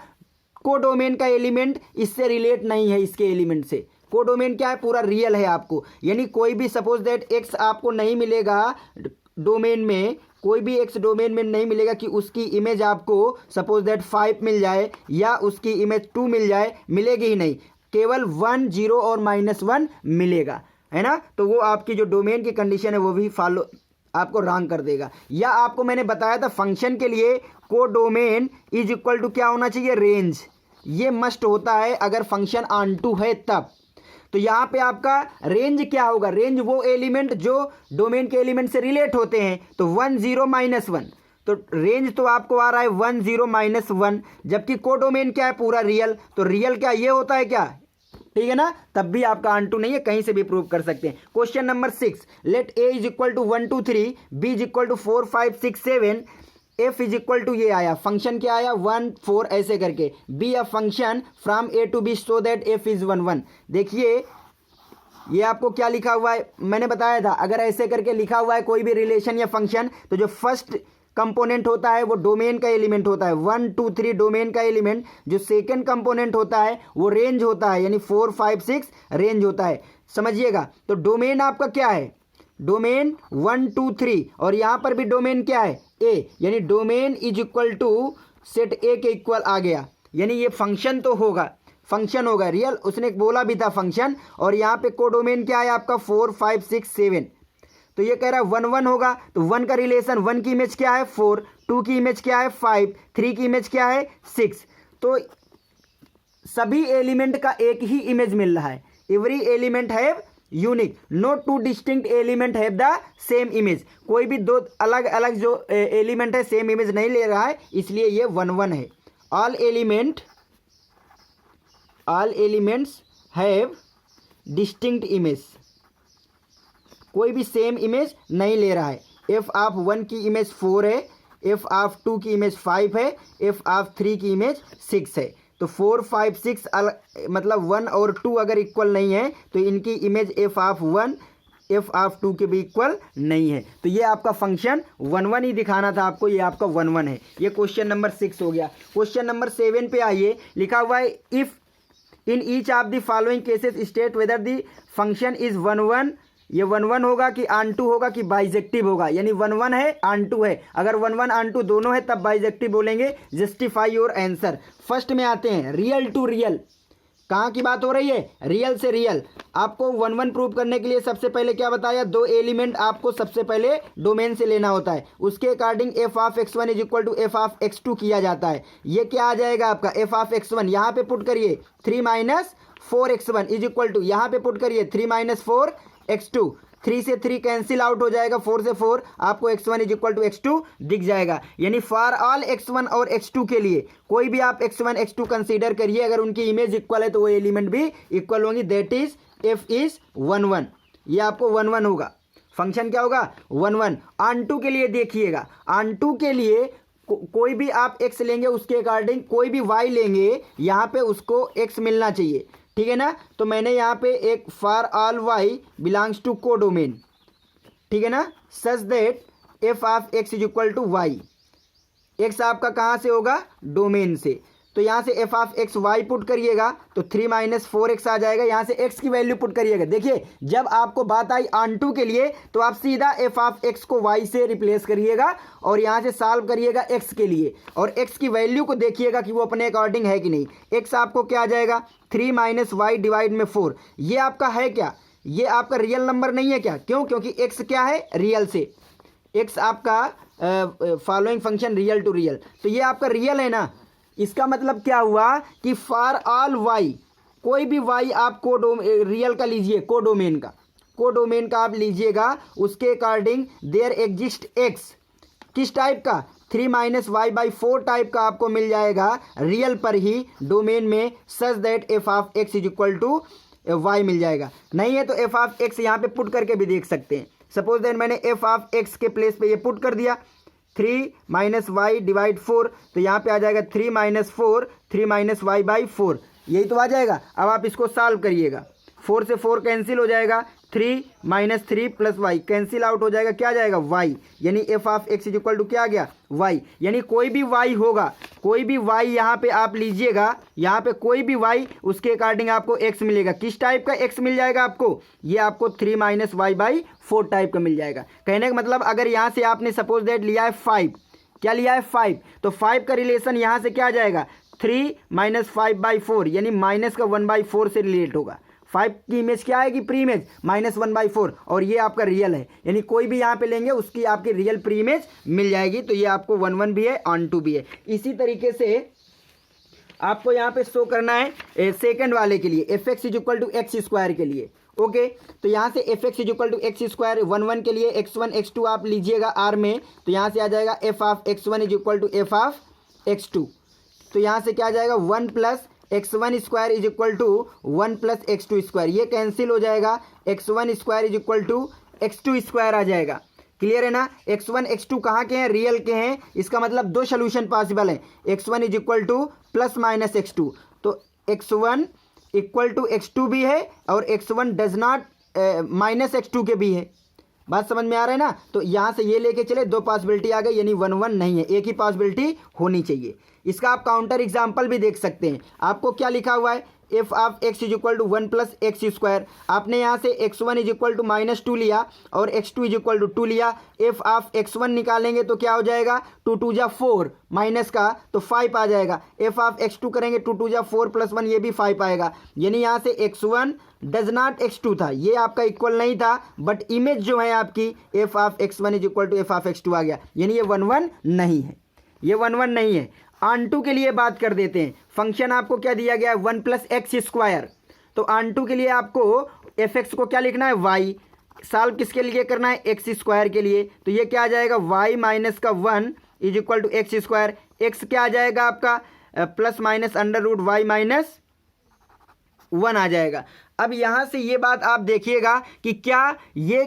कोडोमेन का एलिमेंट इससे रिलेट नहीं है, इसके एलिमेंट से। कोडोमेन क्या है, पूरा रियल है आपको, यानी कोई भी सपोज दैट एक्स आपको नहीं मिलेगा डोमेन में, कोई भी एक्स डोमेन में नहीं मिलेगा कि उसकी इमेज आपको सपोज दैट 5 मिल जाए या उसकी इमेज 2 मिल जाए, मिलेगी ही नहीं, केवल 1 0 और -1 मिलेगा, है ना। तो वो आपकी जो डोमेन की कंडीशन है वो भी फॉलो आपको रॉन्ग कर देगा। या आपको मैंने बताया था फंक्शन के लिए कोडोमेन इज इक्वल टू क्या होना चाहिए, रेंज, ये मस्ट होता है अगर फंक्शन ऑनटू है तब। तो यहाँ पे आपका रेंज क्या होगा, रेंज वो एलिमेंट जो डोमेन के एलिमेंट से रिलेट होते हैं, तो 1 0 -1, तो रेंज तो आपको आ रहा है 1 0 -1, जबकि कोडोमेन क्या है, पूरा रियल, तो रियल क्या ये होता है क्या, ठीक है ना, तब भी आपका ऑनटू नहीं है, कहीं से भी प्रूव कर सकते हैं। Question number 6, let a is equal to 1 2 3, b is equal to 4 5 6 7, f is equal to ये आया, फंक्शन क्या आया 1 4 ऐसे करके, be a function from a to b so that f is 1 1। देखिए ये आपको क्या लिखा हुआ है, मैंने बताया था अगर ऐसे करके लिखा हुआ है कोई भी रिलेशन या फंक्शन, तो जो फर्स्ट कंपोनेंट होता है वो डोमेन का एलिमेंट होता है, 1 2 3 डोमेन का एलिमेंट, जो सेकंड कंपोनेंट होता है वो रेंज होता है, यानी 4 5 6 रेंज होता है, समझिएगा। तो डोमेन आपका क्या है, डोमेन 1 2 3, और यहाँ पर भी डोमेन क्या है a, यानी domain is equal to set a के इक्वल आ गया, यानी ये फंक्शन तो होगा, फंक्शन होगा रियल, उसने बोला भी था फंक्शन। और यहाँ पे कोडोमेन क्या है आपका 4 5 6 7, तो ये कह रहा है 1 1 होगा, तो 1 का रिलेशन, 1 की इमेज क्या है 4, 2 की इमेज क्या है 5, 3 की इमेज क्या है 6, तो सभी एलिमेंट का एक ही इमेज मिल रहा है, every element have unique, no two distinct element have the same image, कोई भी दो अलग अलग जो एलिमेंट है सेम इमेज नहीं ले रहा है, इसलिए ये 1 1 है। All elements have distinct image, कोई भी सेम इमेज नहीं ले रहा है। एफ ऑफ 1 की इमेज 4 है, एफ ऑफ 2 की इमेज 5 है, एफ ऑफ 3 की इमेज 6 है। तो 4 5 6 मतलब 1 और 2 अगर इक्वल नहीं है तो इनकी image f of 1 F of 2 के भी इक्वल नहीं है। तो ये आपका फंक्शन 1 1 ही दिखाना था आपको, ये आपका 1 1 है। ये क्वेश्चन नंबर 6 हो गया। क्वेश्चन नंबर 7 पे आइए, लिखा हुआ है if in each of the following cases state whether the function is 1 1, ये 1 1 होगा कि ऑनटू होगा कि बाइजेक्टिव होगा, यानी 1 1 है ऑनटू है, अगर 1 1 ऑनटू दोनों है तब बाइजेक्टिव बोलेंगे। Justify your answer. फर्स्ट में आते हैं रियल टू रियल, कहाँ की बात हो रही है, रियल से रियल। आपको 1 1 प्रूव करने के लिए सबसे पहले क्या बताया, दो एलिमेंट आपको सबसे पहले डोमेन से लेना होता है, उसके according f of x1 is equal to f of x2 किया जाता है। ये क्या आ जाएगा आपका एफ ऑफ x1, यहाँ पे पुट करिए 3 - 4x1 इज इक्वल टू, यहाँ पे पुट करिए 3 - 4x2, 3 से 3 कैंसिल आउट हो जाएगा, 4 से 4 आपको x1 is equal to x2 दिख जाएगा। यानी फॉर ऑल x1 और x2 के लिए कोई भी आप x1 x2 कंसीडर करिए, अगर उनकी इमेज इक्वल है तो वो एलिमेंट भी इक्वल होंगी, दैट इज f इज 1 1। ये आपको 1 1 होगा, फंक्शन क्या होगा 1 1। ऑनटू के लिए देखिएगा, ऑनटू के लिए कोई भी आप x लेंगे उसके अकॉर्डिंग कोई भी y लेंगे, यहाँ पे उसको x मिलना चाहिए, ठीक है ना। तो मैंने यहाँ पे एक for all y belongs to codomain, ठीक है ना, such that f of x is equal to y. X आपका कहाँ से होगा, डोमेन से, तो यहाँ से f of x y put करिएगा तो 3 माइनस 4x आ जाएगा। यहाँ से x की वैल्यू पुट करिएगा। देखिए जब आपको बात आई ऑन टू के लिए तो आप सीधा एफ ऑफ एक्स को y से रिप्लेस करिएगा और यहाँ से सॉल्व करिएगा x के लिए, और x की वैल्यू को देखिएगा कि वो अपने अकॉर्डिंग है कि नहीं। x आपको क्या आ जाएगा 3 माइनस वाई डिवाइड में 4। ये आपका है क्या, ये आपका रियल नंबर नहीं है क्या? क्यों? क्योंकि x क्या है रियल से, x आपका following function real to real, तो ये आपका रियल है ना। इसका मतलब क्या हुआ कि फॉर ऑल वाई, कोई भी वाई आप रियल का लीजिए, कोडोमेन का आप लीजिएगा, उसके अकॉर्डिंग देयर एग्जिस्ट एक्स किस टाइप का 3 माइनस वाई बाई 4 टाइप का आपको मिल जाएगा रियल पर ही डोमेन में, such that f of x is equal to y मिल जाएगा। नहीं है तो एफ ऑफ एक्स यहाँ पे पुट करके भी देख सकते हैं। सपोज दैट मैंने एफ ऑफ एक्स के प्लेस पे ये पुट कर दिया 3 माइनस वाई डिवाइड 4, तो यहाँ पे आ जाएगा 3 माइनस 4 3 माइनस वाई बाई 4, यही तो आ जाएगा। अब आप इसको सॉल्व करिएगा, 4 से 4 कैंसिल हो जाएगा, 3 minus 3 plus y cancel out हो जाएगा, क्या आ जाएगा वाई, यानी f of x is equal to क्या आ गया वाई। यानी कोई भी वाई होगा, कोई भी वाई यहाँ पे आप लीजिएगा, यहाँ पे कोई भी वाई उसके अकॉर्डिंग आपको एक्स मिलेगा। किस टाइप का एक्स मिल जाएगा आपको, ये आपको 3 माइनस वाई बाई 4 टाइप का मिल जाएगा। कहने का मतलब अगर यहाँ से आपने सपोज दैट लिया है 5, क्या लिया है 5, तो 5 का रिलेशन यहाँ से क्या आ जाएगा 3 माइनस 5 बाई 4, यानी माइनस का 1 बाई 4 से रिलेट होगा। 5 की इमेज क्या आएगी प्री इमेज माइनस 1 बाई 4, और ये आपका रियल है, यानी कोई भी यहाँ पे लेंगे उसकी आपकी रियल प्री इमेज मिल जाएगी। तो ये आपको 1 1 भी है ऑन 2 भी है। इसी तरीके से आपको यहाँ पे शो करना है सेकंड वाले के लिए f x is equal to x square के लिए। ओके, तो यहाँ से f x is equal to x square 1 1 के लिए x1 x2 आप लीजिएगा आर में, तो यहाँ से आ जाएगा f of x1 is equal to f of x2, तो यहाँ से क्या आ जाएगा 1 plus x1 square is equal to 1 plus x2 square, ये कैंसिल हो जाएगा, x1 square is equal to x2 square आ जाएगा। क्लियर है ना। x1 x2 कहाँ के हैं, रियल के हैं, इसका मतलब दो सोल्यूशन पॉसिबल हैं, x1 is equal to plus minus x2, तो x1 इक्वल टू x2 भी है और x1 does not minus x2 के भी है। बात समझ में आ रहा है ना। तो यहाँ से ये लेके चले, दो पॉसिबिलिटी आ गई, यानी 1 1 नहीं है, एक ही पॉसिबिलिटी होनी चाहिए। इसका आप काउंटर एग्जाम्पल भी देख सकते हैं। आपको क्या लिखा हुआ है f of x is equal to 1 plus x square, आपने यहाँ से x1 is equal to minus 2 लिया और x2 इज इक्वल टू 2 लिया। एफ ऑफ x1 निकालेंगे तो क्या हो जाएगा 2 2 जा 4 माइनस का तो 5 आ जाएगा। एफ ऑफ x2 करेंगे 2 2 जा 4 प्लस 1, ये भी 5 आएगा। यानी यहाँ से x1 डज नॉट x2 था, ये आपका इक्वल नहीं था, बट इमेज जो है आपकी f of x1 is equal to f of x2 आ गया, यानी ये 1 1 नहीं है, ये 1 1 नहीं है। ऑन टू के लिए बात कर देते हैं। फंक्शन आपको क्या दिया गया है 1 प्लस एक्स स्क्वायर, तो ऑन टू के लिए आपको एफ एक्स को क्या लिखना है वाई, सॉल्व किसके लिए करना है एक्स स्क्वायर के लिए, तो ये क्या आ जाएगा वाई माइनस का 1 is equal to x square. X क्या आ जाएगा आपका plus minus under root y minus 1 आ जाएगा। अब यहाँ से ये बात आप देखिएगा कि क्या ये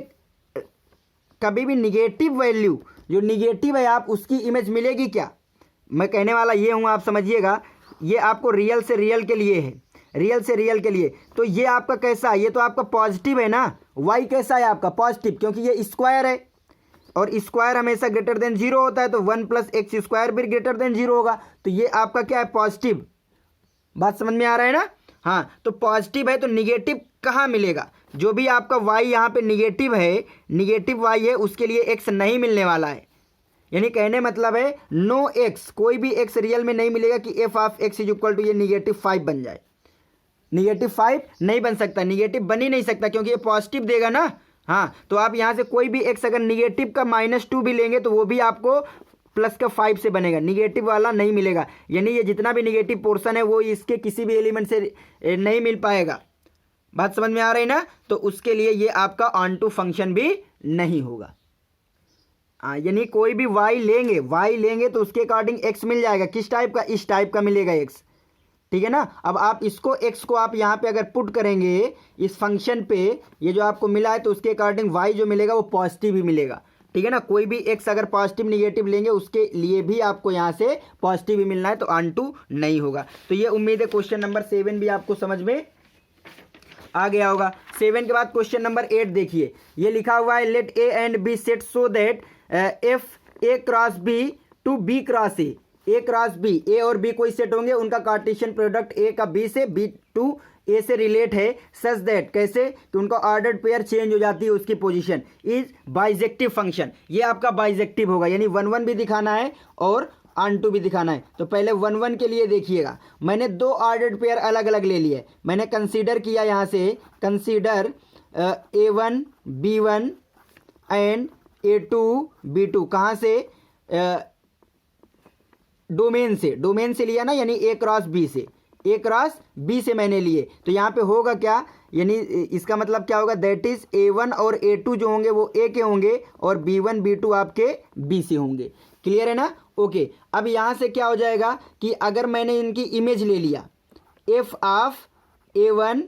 कभी भी निगेटिव वैल्यू जो निगेटिव है आप उसकी इमेज मिलेगी क्या। मैं कहने वाला ये हूँ, आप समझिएगा, ये आपको रियल से रियल के लिए है, रियल से रियल के लिए। तो ये आपका कैसा है, ये तो आपका पॉजिटिव है ना, वाई कैसा है आपका पॉजिटिव, क्योंकि ये स्क्वायर है और स्क्वायर हमेशा ग्रेटर देन 0 होता है, तो 1 प्लस एक्स स्क्वायर भी ग्रेटर देन 0 होगा, तो ये आपका क्या है पॉजिटिव। बात समझ में आ रहा है ना। हाँ, तो पॉजिटिव है तो निगेटिव कहाँ मिलेगा, जो भी आपका वाई यहाँ पे निगेटिव है, निगेटिव वाई है, उसके लिए एक्स नहीं मिलने वाला है। यानी कहने मतलब है नो एक्स, कोई भी एक्स रियल में नहीं मिलेगा कि f of x is equal to ये निगेटिव 5 बन जाए। निगेटिव 5 नहीं बन सकता, निगेटिव बन ही नहीं सकता, क्योंकि ये पॉजिटिव देगा ना। हाँ, तो आप यहाँ से कोई भी एक्स अगर निगेटिव का -2 भी लेंगे तो वो भी आपको प्लस का 5 से बनेगा, निगेटिव वाला नहीं मिलेगा। यानी ये जितना भी निगेटिव पोर्शन है वो इसके किसी भी एलिमेंट से नहीं मिल पाएगा। बात समझ में आ रही है ना। तो उसके लिए ये आपका ऑन टू फंक्शन भी नहीं होगा। यानी कोई भी वाई लेंगे तो उसके अकॉर्डिंग एक्स मिल जाएगा, किस टाइप का, इस टाइप का मिलेगा एक्स, ठीक है ना। अब आप इसको एक्स को आप यहाँ पे अगर पुट करेंगे इस फंक्शन पे, ये जो आपको मिला है, तो उसके अकॉर्डिंग वाई जो मिलेगा वो पॉजिटिव ही मिलेगा, ठीक है ना। कोई भी एक्स अगर पॉजिटिव निगेटिव लेंगे उसके लिए भी आपको यहाँ से पॉजिटिव ही मिलना है, तो ऑन टू नहीं होगा। तो ये उम्मीद है क्वेश्चन नंबर 7 भी आपको समझ में आ गया होगा। 7 के बाद क्वेश्चन नंबर 8 देखिए, ये लिखा हुआ है let A and B set so that f A cross B to B cross A. A cross B, A और बी कोई सेट होंगे, उनका कार्टेशियन प्रोडक्ट ए का बी से, बी टू ए से रिलेट है, सच दैट कैसे कि उनका ऑर्डर्ड पेयर चेंज हो जाती है उसकी पोजीशन, इज बाइजेक्टिव फंक्शन। ये आपका बाइजेक्टिव होगा, यानी 1 1 भी दिखाना है और ऑन टू भी दिखाना है। तो पहले 1 1 के लिए देखिएगा, मैंने दो ऑर्डर्ड पेयर अलग अलग ले लिए। मैंने कंसीडर किया यहाँ से, consider A1 B1 and A2 B2, कहाँ से, डोमेन से लिया ना, यानी ए क्रॉस बी से मैंने लिए। तो यहाँ पे होगा क्या, यानी इसका मतलब क्या होगा, दैट इज A1 और A2 जो होंगे वो ए के होंगे और B1 B2 आपके बी से होंगे। क्लियर है ना? ओके, अब यहाँ से क्या हो जाएगा कि अगर मैंने इनकी इमेज ले लिया, f of A1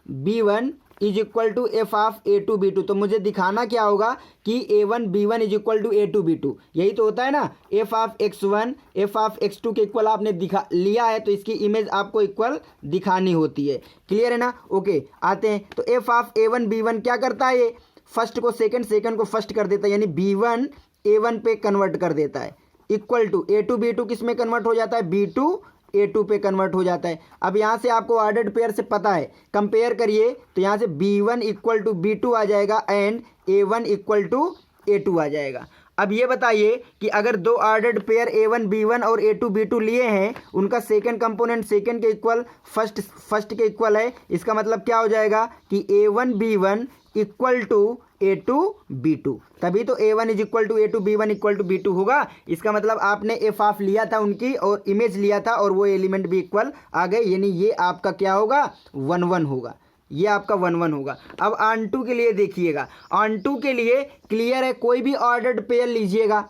B1 is equal to f of A2 B2, तो मुझे दिखाना क्या होगा कि A1 B1 is equal to A2 B2। यही तो होता है ना, F of X1 F of X2 के इक्वल आपने दिखा लिया है, तो इसकी इमेज आपको इक्वल दिखानी होती है। क्लियर है ना? ओके, आते हैं। तो एफ ऑफ A1 B1 क्या करता है, ये फर्स्ट को सेकंड, सेकंड को फर्स्ट कर देता है, यानी B1 A1 पे कन्वर्ट कर देता है, इक्वल टू A2 B2 किस में कन्वर्ट हो जाता है, B2 A2 पे कन्वर्ट हो जाता है। अब यहाँ से आपको ऑर्डर्ड पेयर से पता है, कंपेयर करिए तो यहाँ से B1 इक्वल टू B2 आ जाएगा and A1 equal to A2 आ जाएगा। अब ये बताइए कि अगर दो ऑर्डर्ड पेयर A1 B1 और A2 B2 लिए हैं, उनका सेकंड कंपोनेंट सेकंड के इक्वल फर्स्ट के इक्वल है, इसका मतलब क्या हो जाएगा कि A1 B1 equal to A2 B2, तभी तो A1 is equal to A2 B1 equal to B2 होगा। इसका मतलब आपने एफ ऑफ लिया था उनकी और इमेज लिया था और वो एलिमेंट भी इक्वल आ गए, यानी ये आपका क्या होगा, 1 1 होगा, ये आपका 1 1 होगा। अब ऑन टू के लिए देखिएगा, ऑन टू के लिए क्लियर है, कोई भी ऑर्डर्ड पेयर लीजिएगा,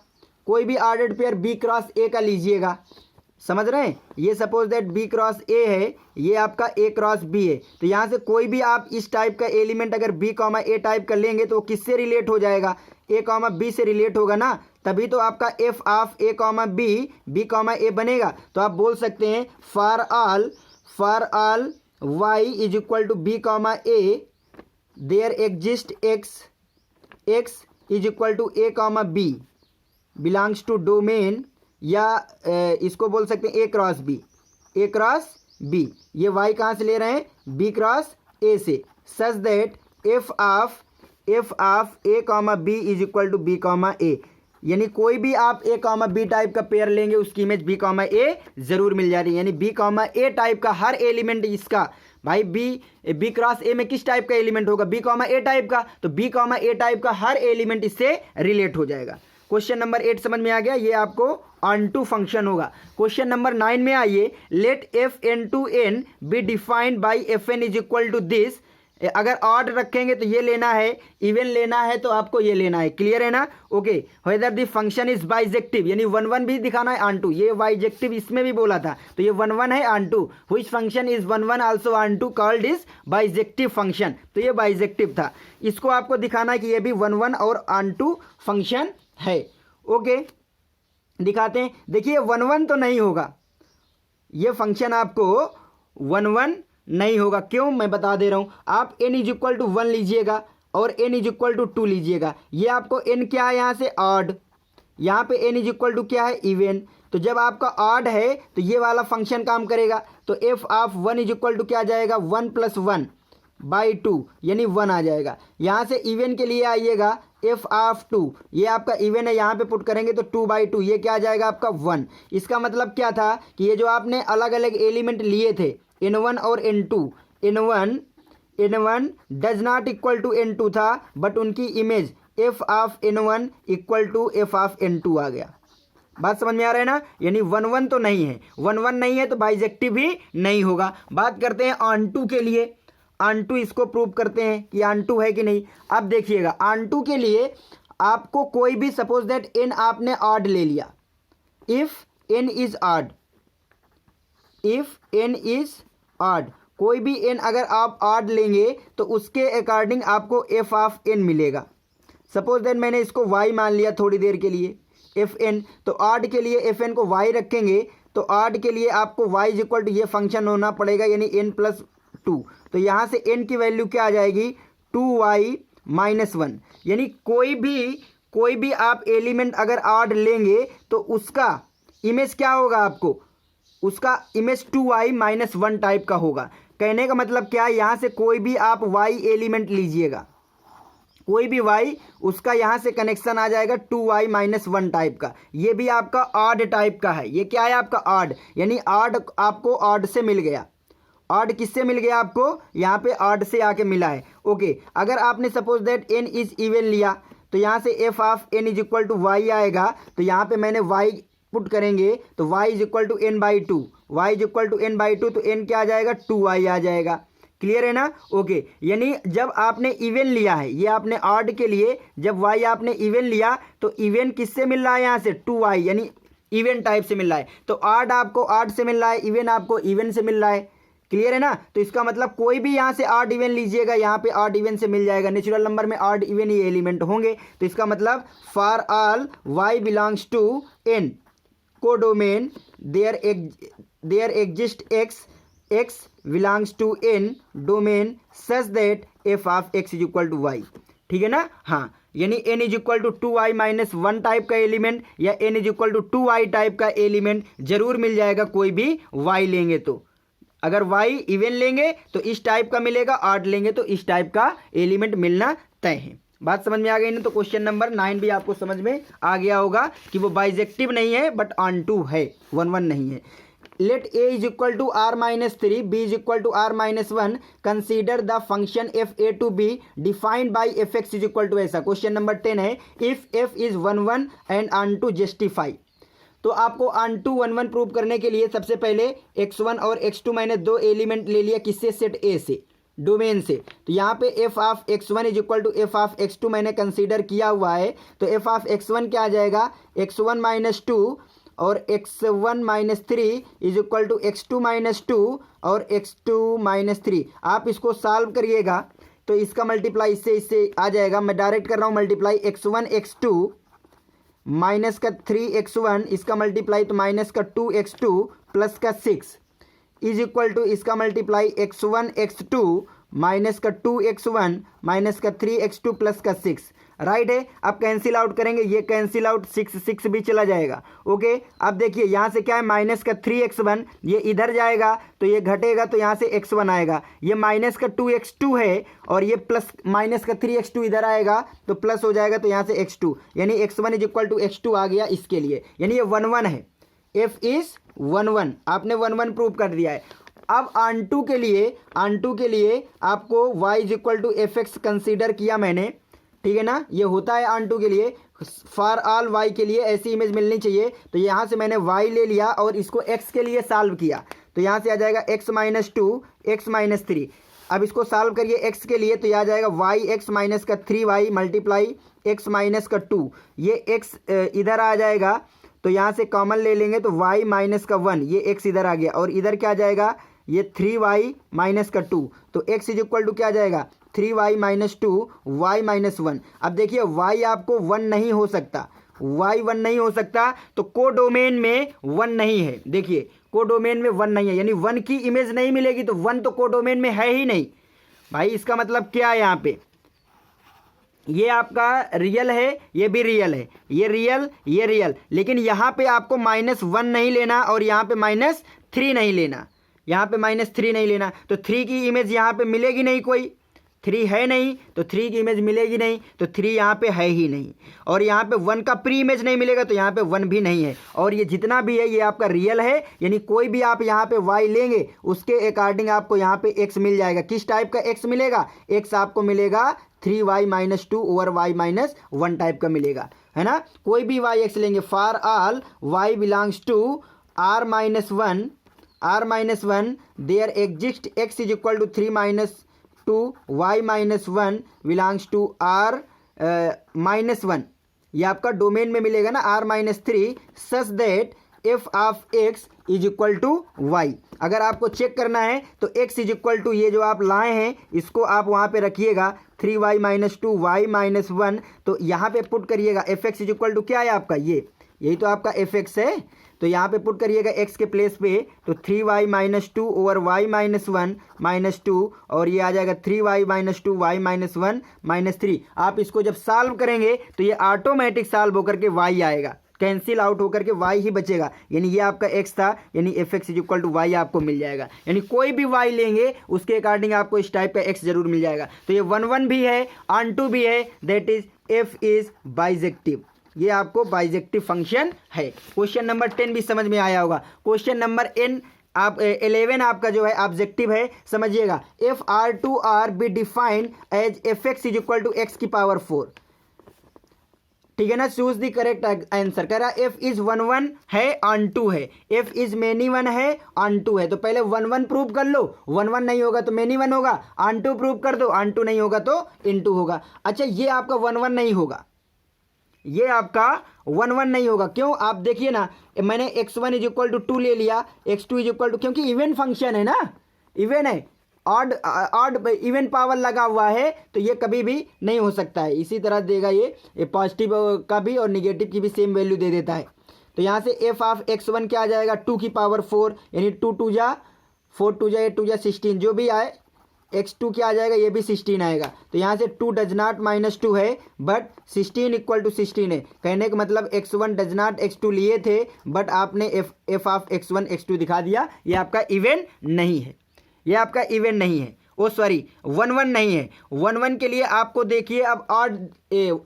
कोई भी ordered pair B cross A का लीजिएगा, समझ रहे हैं। ये suppose that B cross A है, ये आपका A क्रॉस B है, तो यहाँ से कोई भी आप इस टाइप का एलिमेंट अगर B कॉमा A टाइप का लेंगे तो वो किससे रिलेट हो जाएगा, A कॉमा B से रिलेट होगा ना, तभी तो आपका f of A comma B comma A बनेगा। तो आप बोल सकते हैं for all y is equal to B comma A there exist x is equal to A comma B belongs to domain, या इसको बोल सकते हैं A क्रॉस B। ये y कहाँ से ले रहे हैं, B क्रॉस A से, such that f of A comma B is equal to B comma A, यानी कोई भी आप A कॉमा B टाइप का पेयर लेंगे उसकी इमेज B कॉमा A जरूर मिल जा रही है। यानी B कॉमा A टाइप का हर एलिमेंट इसका, भाई B क्रॉस A में किस टाइप का एलिमेंट होगा, B कॉमा A टाइप का, तो B कॉमा A टाइप का हर एलिमेंट इससे रिलेट हो जाएगा। क्वेश्चन नंबर 8 समझ में आ गया, ये आपको ऑन टू फंक्शन होगा। क्वेश्चन नंबर 9 में आइए, let Fn be defined by Fn is equal to this. अगर ऑड रखेंगे तो ये लेना है, इवन लेना है तो आपको ये लेना है। क्लियर है ना? Okay, whether the function is bijective, यानी 1 1 भी दिखाना है, ऑन टू, ये बाइजेक्टिव इसमें भी बोला था, तो ये 1 1 है onto, which function is 1 1 also onto called is bijective function, तो ये बाइजेक्टिव था। इसको आपको दिखाना है कि ये भी 1 1 और ऑन टू फंक्शन है। ओके, दिखाते हैं। देखिए 1 1 तो नहीं होगा, ये फंक्शन आपको 1 1 नहीं होगा। क्यों, मैं बता दे रहा हूं। आप n इज इक्वल टू 1 लीजिएगा और n इज इक्वल टू 2 लीजिएगा, ये आपको n क्या है यहाँ से ऑड, यहाँ पे n इज इक्वल टू क्या है, इवन। तो जब आपका ऑड है तो ये वाला फंक्शन काम करेगा, तो f of 1 is equal to क्या आ जाएगा, 1 + 1 बाई 2, यानी 1 आ जाएगा। यहाँ से इवन के लिए आइएगा, एफ ऑफ 2, ये आपका इवन है, यहाँ पे पुट करेंगे तो 2/2, ये क्या आ जाएगा आपका 1। इसका मतलब क्या था कि ये जो आपने अलग अलग एलिमेंट लिए थे n1 और n2, n1 does not equal to n2 था, बट उनकी image f of n1 equal to f of n2 आ गया। बात समझ में आ रहा है ना? यानी 1 1 तो नहीं है, 1 1 नहीं है तो बाइजेक्टिव भी नहीं होगा। बात करते हैं ऑन टू के लिए, ऑन टू इसको प्रूव करते हैं कि ऑन टू है कि नहीं। अब देखिएगा, ऑन टू के लिए आपको कोई भी, सपोज दैट n आपने ऑड ले लिया, इफ n इज ऑड, कोई भी n अगर आप ऑड लेंगे तो उसके अकॉर्डिंग आपको एफ ऑफ n मिलेगा। सपोज दैट मैंने इसको y मान लिया थोड़ी देर के लिए, fn, तो ऑड के लिए fn को y रखेंगे, तो ऑड के लिए आपको y इज इक्वल टू ये फंक्शन होना पड़ेगा, यानी n + 2। तो यहाँ से n की वैल्यू क्या आ जाएगी, 2y - 1, यानी कोई भी आप एलिमेंट अगर ऑड लेंगे तो उसका इमेज क्या होगा आपको, उसका इमेज 2y-1 टाइप का होगा। कहने का मतलब क्या है, यहाँ से कोई भी आप y एलिमेंट लीजिएगा, कोई भी y, उसका यहाँ से कनेक्शन आ जाएगा 2y-1 टाइप का। ये भी आपका ऑड टाइप का है। ये क्या है आपका ऑड, यानी ऑड आपको ऑड से मिल गया। ऑड किससे मिल गया आपको, यहाँ पे ऑड से आके मिला है। ओके, अगर आपने suppose that n is even लिया तो यहाँ से f of n is equal to y आएगा। तो यहाँ पे मैंने y पुट करेंगे तो y is equal to n/2, y is equal to n/2, तो n क्या आ जाएगा, 2y आ जाएगा। क्लियर है ना। ओके, यानी जब आपने इवन लिया है, ये आपने ऑड के लिए जब y आपने इवन लिया तो इवन किससे मिल रहा है, यहाँ से 2y, यानी इवन टाइप से मिल रहा है। तो ऑड आपको ऑड से मिल रहा है, इवन आपको इवन से मिल रहा है। क्लियर है ना। तो इसका मतलब कोई भी यहाँ से ऑड इवन लीजिएगा, यहाँ पे ऑड इवन से मिल जाएगा। नेचुरल नंबर में ऑड इवन ही एलिमेंट होंगे। तो इसका मतलब for all y belongs to n codomain there exist x belongs to n domain such that f of x is equal to y। ठीक है ना। हाँ, यानी n is equal to 2y-1 type का एलिमेंट या n is equal to 2y type का element जरूर मिल जाएगा कोई भी y लेंगे तो। अगर y इवन लेंगे तो इस टाइप का मिलेगा, ऑड लेंगे तो इस टाइप का एलिमेंट मिलना तय है। बात समझ में आ गई ना। तो क्वेश्चन नंबर 9 भी आपको समझ में आ गया होगा कि वो बाइजेक्टिव नहीं है बट ऑन टू है, 1-1 नहीं है। Let a is equal to r-3, b is equal to r-1, consider the function f a to b defined by f x is equal to ऐसा। क्वेश्चन नंबर 10 है, if f is 1-1 and onto justify. तो आपको on to 1-1 prove करने के लिए सबसे पहले x1 और x2 मैंने दो एलिमेंट ले लिया, किससे, सेट ए से, डोमेन से। तो यहाँ पे f of x1 is equal to f of x2 मैंने कंसीडर किया हुआ है। तो f ऑफ x1 क्या आ जाएगा, x1-2 और x1-3 is equal to x2-2 और x2-3। आप इसको सॉल्व करिएगा तो इसका मल्टीप्लाई इससे आ जाएगा। मैं डायरेक्ट कर रहा हूँ मल्टीप्लाई, x1 x2 माइनस का 3x1, इसका मल्टीप्लाई तो माइनस का 2x2 प्लस का 6 इज इक्वल टू इसका मल्टीप्लाई x1 x2 माइनस का 2x1 माइनस का 3x2 प्लस का 6। राइट है। अब कैंसिल आउट करेंगे, ये कैंसिल आउट 6 भी चला जाएगा। ओके, अब देखिए यहाँ से क्या है, माइनस का 3x1 ये इधर जाएगा तो ये घटेगा तो यहाँ से x1 आएगा। ये माइनस का 2x2 है और ये प्लस माइनस का 3x2 इधर आएगा तो प्लस हो जाएगा तो यहाँ से x2, यानी x1 is equal to x2 आ गया इसके लिए, यानी ये 1-1 है। f इज 1-1, आपने 1-1 प्रूव कर दिया है। अब ऑन टू के लिए आपको y is equal to f x consider किया मैंने, ठीक है ना। ये होता है ऑन टू के लिए, फॉर ऑल y के लिए ऐसी इमेज मिलनी चाहिए। तो यहाँ से मैंने y ले लिया और इसको x के लिए सॉल्व किया तो यहाँ से आ जाएगा x-2 x-3। अब इसको सॉल्व करिए x के लिए तो यह आ जाएगा yx माइनस का 3y मल्टीप्लाई x माइनस का 2, ये x इधर आ जाएगा तो यहाँ से कॉमन ले लेंगे तो y माइनस का 1, ये x इधर आ गया और इधर क्या आ जाएगा, ये 3y माइनस का 2। तो x इज इक्वल टू क्या आ जाएगा, 3y-2 y-1। अब देखिए y आपको 1 नहीं हो सकता, y 1 नहीं हो सकता तो कोडोमेन में 1 नहीं है। देखिए कोडोमेन में 1 नहीं है, यानी 1 की इमेज नहीं मिलेगी तो 1 तो कोडोमेन में है ही नहीं भाई। इसका मतलब क्या है, यहाँ पे ये आपका रियल है, ये भी रियल है, ये रियल, लेकिन यहाँ पे आपको -1 नहीं लेना और यहाँ पे -3 नहीं लेना, यहाँ पे -3 नहीं लेना। तो 3 की इमेज यहाँ पे मिलेगी नहीं, कोई 3 है नहीं तो 3 की इमेज मिलेगी नहीं, तो 3 यहाँ पे है ही नहीं। और यहाँ पे 1 का प्री इमेज नहीं मिलेगा तो यहाँ पे 1 भी नहीं है। और ये जितना भी है ये आपका रियल है, यानी कोई भी आप यहाँ पे y लेंगे उसके अकॉर्डिंग आपको यहाँ पे x मिल जाएगा। किस टाइप का x मिलेगा, x आपको मिलेगा 3y-2 ओवर y-1 टाइप का मिलेगा, है ना। कोई भी yx लेंगे, for all y belongs to r-1 there exist x is equal to 3-2 y-1 belongs to r-1। ये आपका डोमेन में मिलेगा ना r-3 such that f of x is equal to y। अगर आपको चेक करना है तो x इज इक्वल टू ये जो आप लाए हैं इसको आप वहाँ पे रखिएगा 3y-2 y-1, तो यहाँ पे पुट करिएगा f x is equal to क्या है आपका, ये यही तो आपका एफ एक्स है। तो यहाँ पे पुट करिएगा x के प्लेस पे तो 3y-2 ओवर y-1 -2 और ये आ जाएगा 3y-2 y-1 -3। आप इसको जब सॉल्व करेंगे तो ये ऑटोमेटिक सॉल्व होकर के y आएगा। कैंसिल आउट होकर के y ही बचेगा, यानी ये आपका x था, यानी f x is equal to y आपको मिल जाएगा। यानी कोई भी y लेंगे उसके अकॉर्डिंग आपको इस टाइप का x जरूर मिल जाएगा। तो ये 1 1 भी है, ऑन टू भी है, that is f is bijective. ये आपको बाइजेक्टिव फंक्शन है। क्वेश्चन नंबर 10 भी समझ में आया होगा। क्वेश्चन नंबर 11 आपका जो है ऑब्जेक्टिव है, समझिएगा। If R2R be defined as f x is equal to x की पावर 4, ठीक है ना। Choose the correct answer. कह रहा एफ इज 1 1 है, ऑन टू है, एफ इज मेनी 1 है, ऑन टू है। तो पहले 1 1 प्रूव कर लो, 1 1 नहीं होगा तो मेनी 1 होगा, ऑन टू प्रूव कर दो, ऑन टू नहीं होगा तो इन टू होगा। अच्छा, ये आपका 1 1 नहीं होगा, ये आपका 1 1 नहीं होगा। क्यों? आप देखिए ना, मैंने x1 इज इक्वल टू 2 ले लिया, x2 इज इक्वल टू, क्योंकि इवन फंक्शन है ना, इवन है, ऑड इवन पावर लगा हुआ है, तो ये कभी भी नहीं हो सकता है। इसी तरह देगा ये पॉजिटिव का भी और निगेटिव की भी सेम वैल्यू दे देता है। तो यहाँ से एफ ऑफ x1 क्या आ जाएगा, 2 की पावर 4, यानी 2 2 जा 4, 2 जा 8 2 जा 16, जो भी आए। x2 क्या आ जाएगा, ये भी 16 आएगा। तो यहाँ से 2 डज नॉट -2 है, बट 16 इक्वल टू 16 है। कहने का मतलब x1 डज नॉट x2 लिए थे, बट आपने एफ ऑफ x1 x2 दिखा दिया। ये आपका इवन नहीं है, ये आपका इवन नहीं है, ओ सॉरी 1 1 नहीं है। 1 1 के लिए आपको देखिए अब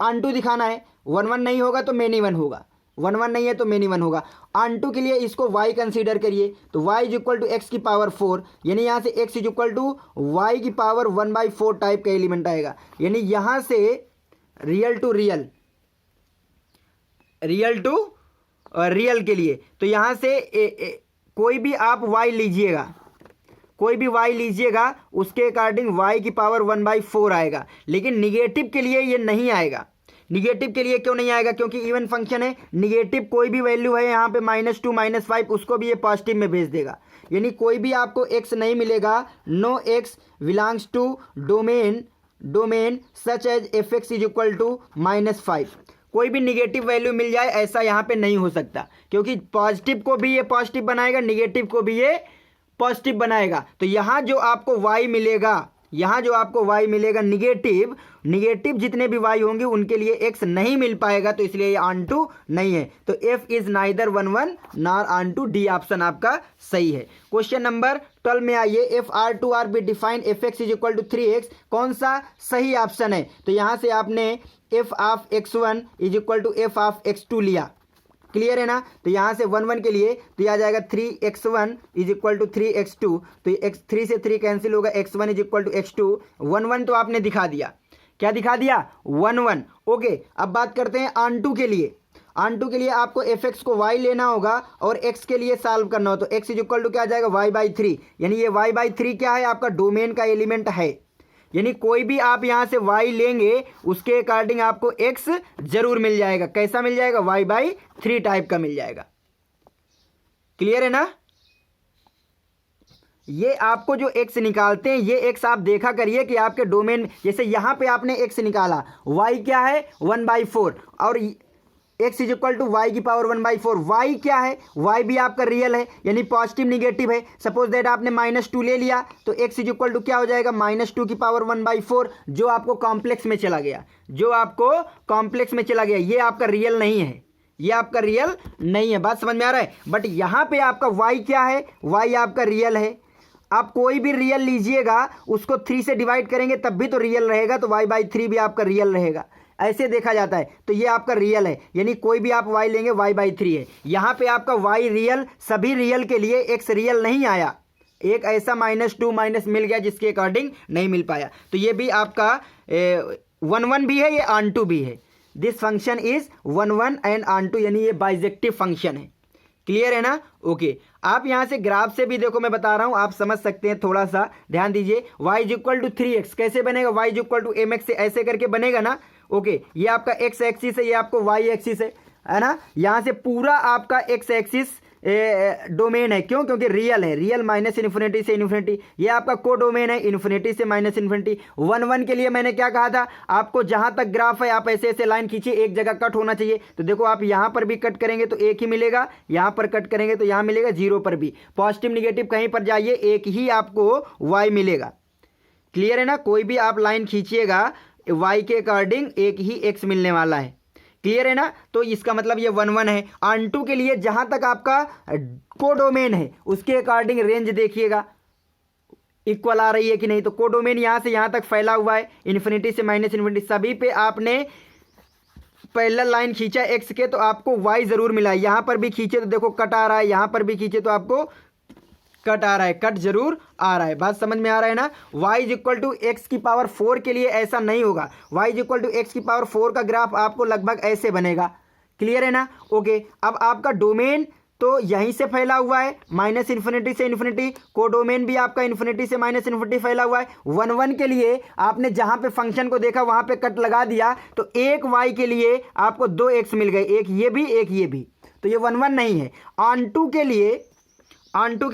ऑन टू दिखाना है। 1 1 नहीं होगा तो मेनी 1 होगा, 1 1 नहीं है तो मेनी 1 होगा। ऑन टू के लिए इसको y कंसीडर करिए, तो y is equal to x की पावर 4, यानी यहाँ से x is equal to y की पावर 1/4 टाइप का एलिमेंट आएगा। यानी यहाँ से real to real, real to real के लिए, तो यहाँ से कोई भी आप y लीजिएगा, कोई भी y लीजिएगा, उसके अकॉर्डिंग y की पावर 1/4 आएगा। लेकिन निगेटिव के लिए ये नहीं आएगा। निगेटिव के लिए क्यों नहीं आएगा? क्योंकि इवन फंक्शन है, निगेटिव कोई भी वैल्यू है यहाँ पे -2 -5, उसको भी ये पॉजिटिव में भेज देगा। यानी कोई भी आपको x नहीं मिलेगा, no x belongs to domain such as f x is equal to -5। कोई भी निगेटिव वैल्यू मिल जाए ऐसा यहाँ पे नहीं हो सकता, क्योंकि पॉजिटिव को भी ये पॉजिटिव बनाएगा, निगेटिव को भी ये पॉजिटिव बनाएगा। तो यहाँ जो आपको y मिलेगा, यहाँ जो आपको y मिलेगा निगेटिव जितने भी y होंगे उनके लिए x नहीं मिल पाएगा, तो इसलिए ये ऑन टू नहीं है। तो f is neither 1 1 nor onto, D option आपका सही है। क्वेश्चन नंबर 12 में आइए। If R2R be defined f x is equal to 3x, कौन सा सही ऑप्शन है? तो यहाँ से आपने f of x1 is equal to f of x2 लिया, क्लियर है ना। तो यहाँ से 1 1 के लिए तो यह आ जाएगा 3x1 is equal to 3x2, तो x3 से 3 कैंसिल होगा, x1 is equal to x2। 1 1 तो आपने दिखा दिया, क्या दिखा दिया? 1 1। ओके, अब बात करते हैं ऑन टू के लिए। ऑन टू के लिए आपको एफ एक्स को y लेना होगा और x के लिए सॉल्व करना हो, तो x इज इक्वल टू क्या आ जाएगा, y/3। यानी ये y/3 क्या है, आपका डोमेन का एलिमेंट है। यानी कोई भी आप यहाँ से y लेंगे उसके अकॉर्डिंग आपको x जरूर मिल जाएगा। कैसा मिल जाएगा? y/3 टाइप का मिल जाएगा। क्लियर है ना। ये आपको जो x निकालते हैं, ये x आप देखा करिए कि आपके डोमेन, जैसे यहाँ पे आपने x निकाला, y क्या है 1/4 और x is equal to y की पावर 1/4। y क्या है? y भी आपका रियल है, यानी पॉजिटिव निगेटिव है। सपोज दैट आपने -2 ले लिया, तो x इज इक्वल टू क्या हो जाएगा, -2 की पावर 1/4, जो आपको कॉम्प्लेक्स में चला गया, जो आपको कॉम्प्लेक्स में चला गया। ये आपका रियल नहीं है, ये आपका रियल नहीं है। बात समझ में आ रहा है। बट यहाँ पे आपका y क्या है, y आपका रियल है। आप कोई भी रियल लीजिएगा, उसको 3 से डिवाइड करेंगे तब भी तो रियल रहेगा, तो y/3 भी आपका रियल रहेगा। ऐसे देखा जाता है। तो ये आपका रियल है, यानी कोई भी आप y लेंगे y/3 है। यहाँ पे आपका y रियल, सभी रियल के लिए x रियल नहीं आया, एक ऐसा -2 माइनस मिल गया जिसके अकॉर्डिंग नहीं मिल पाया। तो ये भी आपका 1 1 भी है, ये ऑन टू भी है। This function is 1 1 and onto, यानी ये बाइजेक्टिव फंक्शन है। क्लियर है ना। ओके, आप यहाँ से ग्राफ से भी देखो, मैं बता रहा हूँ, आप समझ सकते हैं, थोड़ा सा ध्यान दीजिए। y is equal to 3x कैसे बनेगा, y is equal to mx से ऐसे करके बनेगा ना। ओके, ये आपका x एक्सिस है, ये आपको y एक्सिस है ना। यहाँ से पूरा आपका x एक्सिस डोमेन है। क्यों? क्योंकि रियल है, रियल -इन्फिनिटी से इन्फिनिटी। ये आपका को डोमेन है, इन्फिनिटी से -इन्फिनिटी। 1 1 के लिए मैंने क्या कहा था आपको, जहां तक ग्राफ है आप ऐसे ऐसे लाइन खींचिए, एक जगह कट होना चाहिए। तो देखो, आप यहां पर भी कट करेंगे तो एक ही मिलेगा, यहां पर कट करेंगे तो यहां मिलेगा, 0 पर भी। पॉजिटिव निगेटिव कहीं पर जाइए, एक ही आपको y मिलेगा। क्लियर है ना। कोई भी आप लाइन खींचिएगा, y के अकॉर्डिंग एक ही x मिलने वाला है। क्लियर है ना। तो इसका मतलब ये 1 1 है। ऑन टू के लिए जहां तक आपका कोडोमेन है उसके अकॉर्डिंग रेंज देखिएगा इक्वल आ रही है कि नहीं। तो कोडोमेन यहां से यहां तक फैला हुआ है, इन्फिनिटी से माइनस इन्फिनिटी, सभी पे आपने पैरेलल लाइन खींचा एक्स के तो आपको वाई जरूर मिला है। यहां पर भी खींचे तो देखो कट आ रहा है, यहां पर भी खींचे तो आपको कट आ रहा है, कट जरूर आ रहा है। बात समझ में आ रहा है ना। y is equal to x की पावर 4 के लिए ऐसा नहीं होगा। y is equal to x की पावर 4 का ग्राफ आपको लगभग ऐसे बनेगा। क्लियर है ना। ओके, अब आपका डोमेन तो यहीं से फैला हुआ है माइनस इन्फिनिटी से इन्फिनिटी, कोडोमेन भी आपका इन्फिनिटी से माइनस इन्फिनिटी फैला हुआ है। 1 1 के लिए आपने जहां पे फंक्शन को देखा वहां पे कट लगा दिया तो एक y के लिए आपको 2 x मिल गए, एक ये भी एक ये भी, तो ये 1 1 नहीं है। ऑन टू के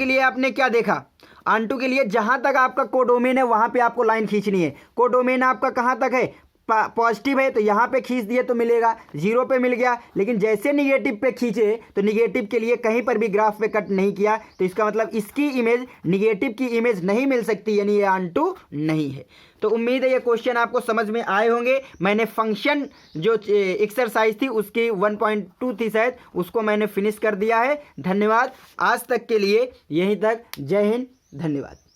लिए आपने क्या देखा, ऑन टू के लिए जहां तक आपका कोडोमेन है वहां पे आपको लाइन खींचनी है। कोडोमेन आपका कहां तक है, पॉजिटिव है तो यहां पे खींच दिए तो मिलेगा, 0 पे मिल गया। लेकिन जैसे निगेटिव पे खींचे तो निगेटिव के लिए कहीं पर भी ग्राफ पे कट नहीं किया, तो इसका मतलब इसकी इमेज निगेटिव की इमेज नहीं मिल सकती, यानी ये ऑन टू नहीं है। तो उम्मीद है ये क्वेश्चन आपको समझ में आए होंगे। मैंने फंक्शन जो एक्सरसाइज थी उसकी 1.2 थी शायद, उसको मैंने फिनिश कर दिया है। धन्यवाद, आज तक के लिए यहीं तक। जय हिंद, धन्यवाद।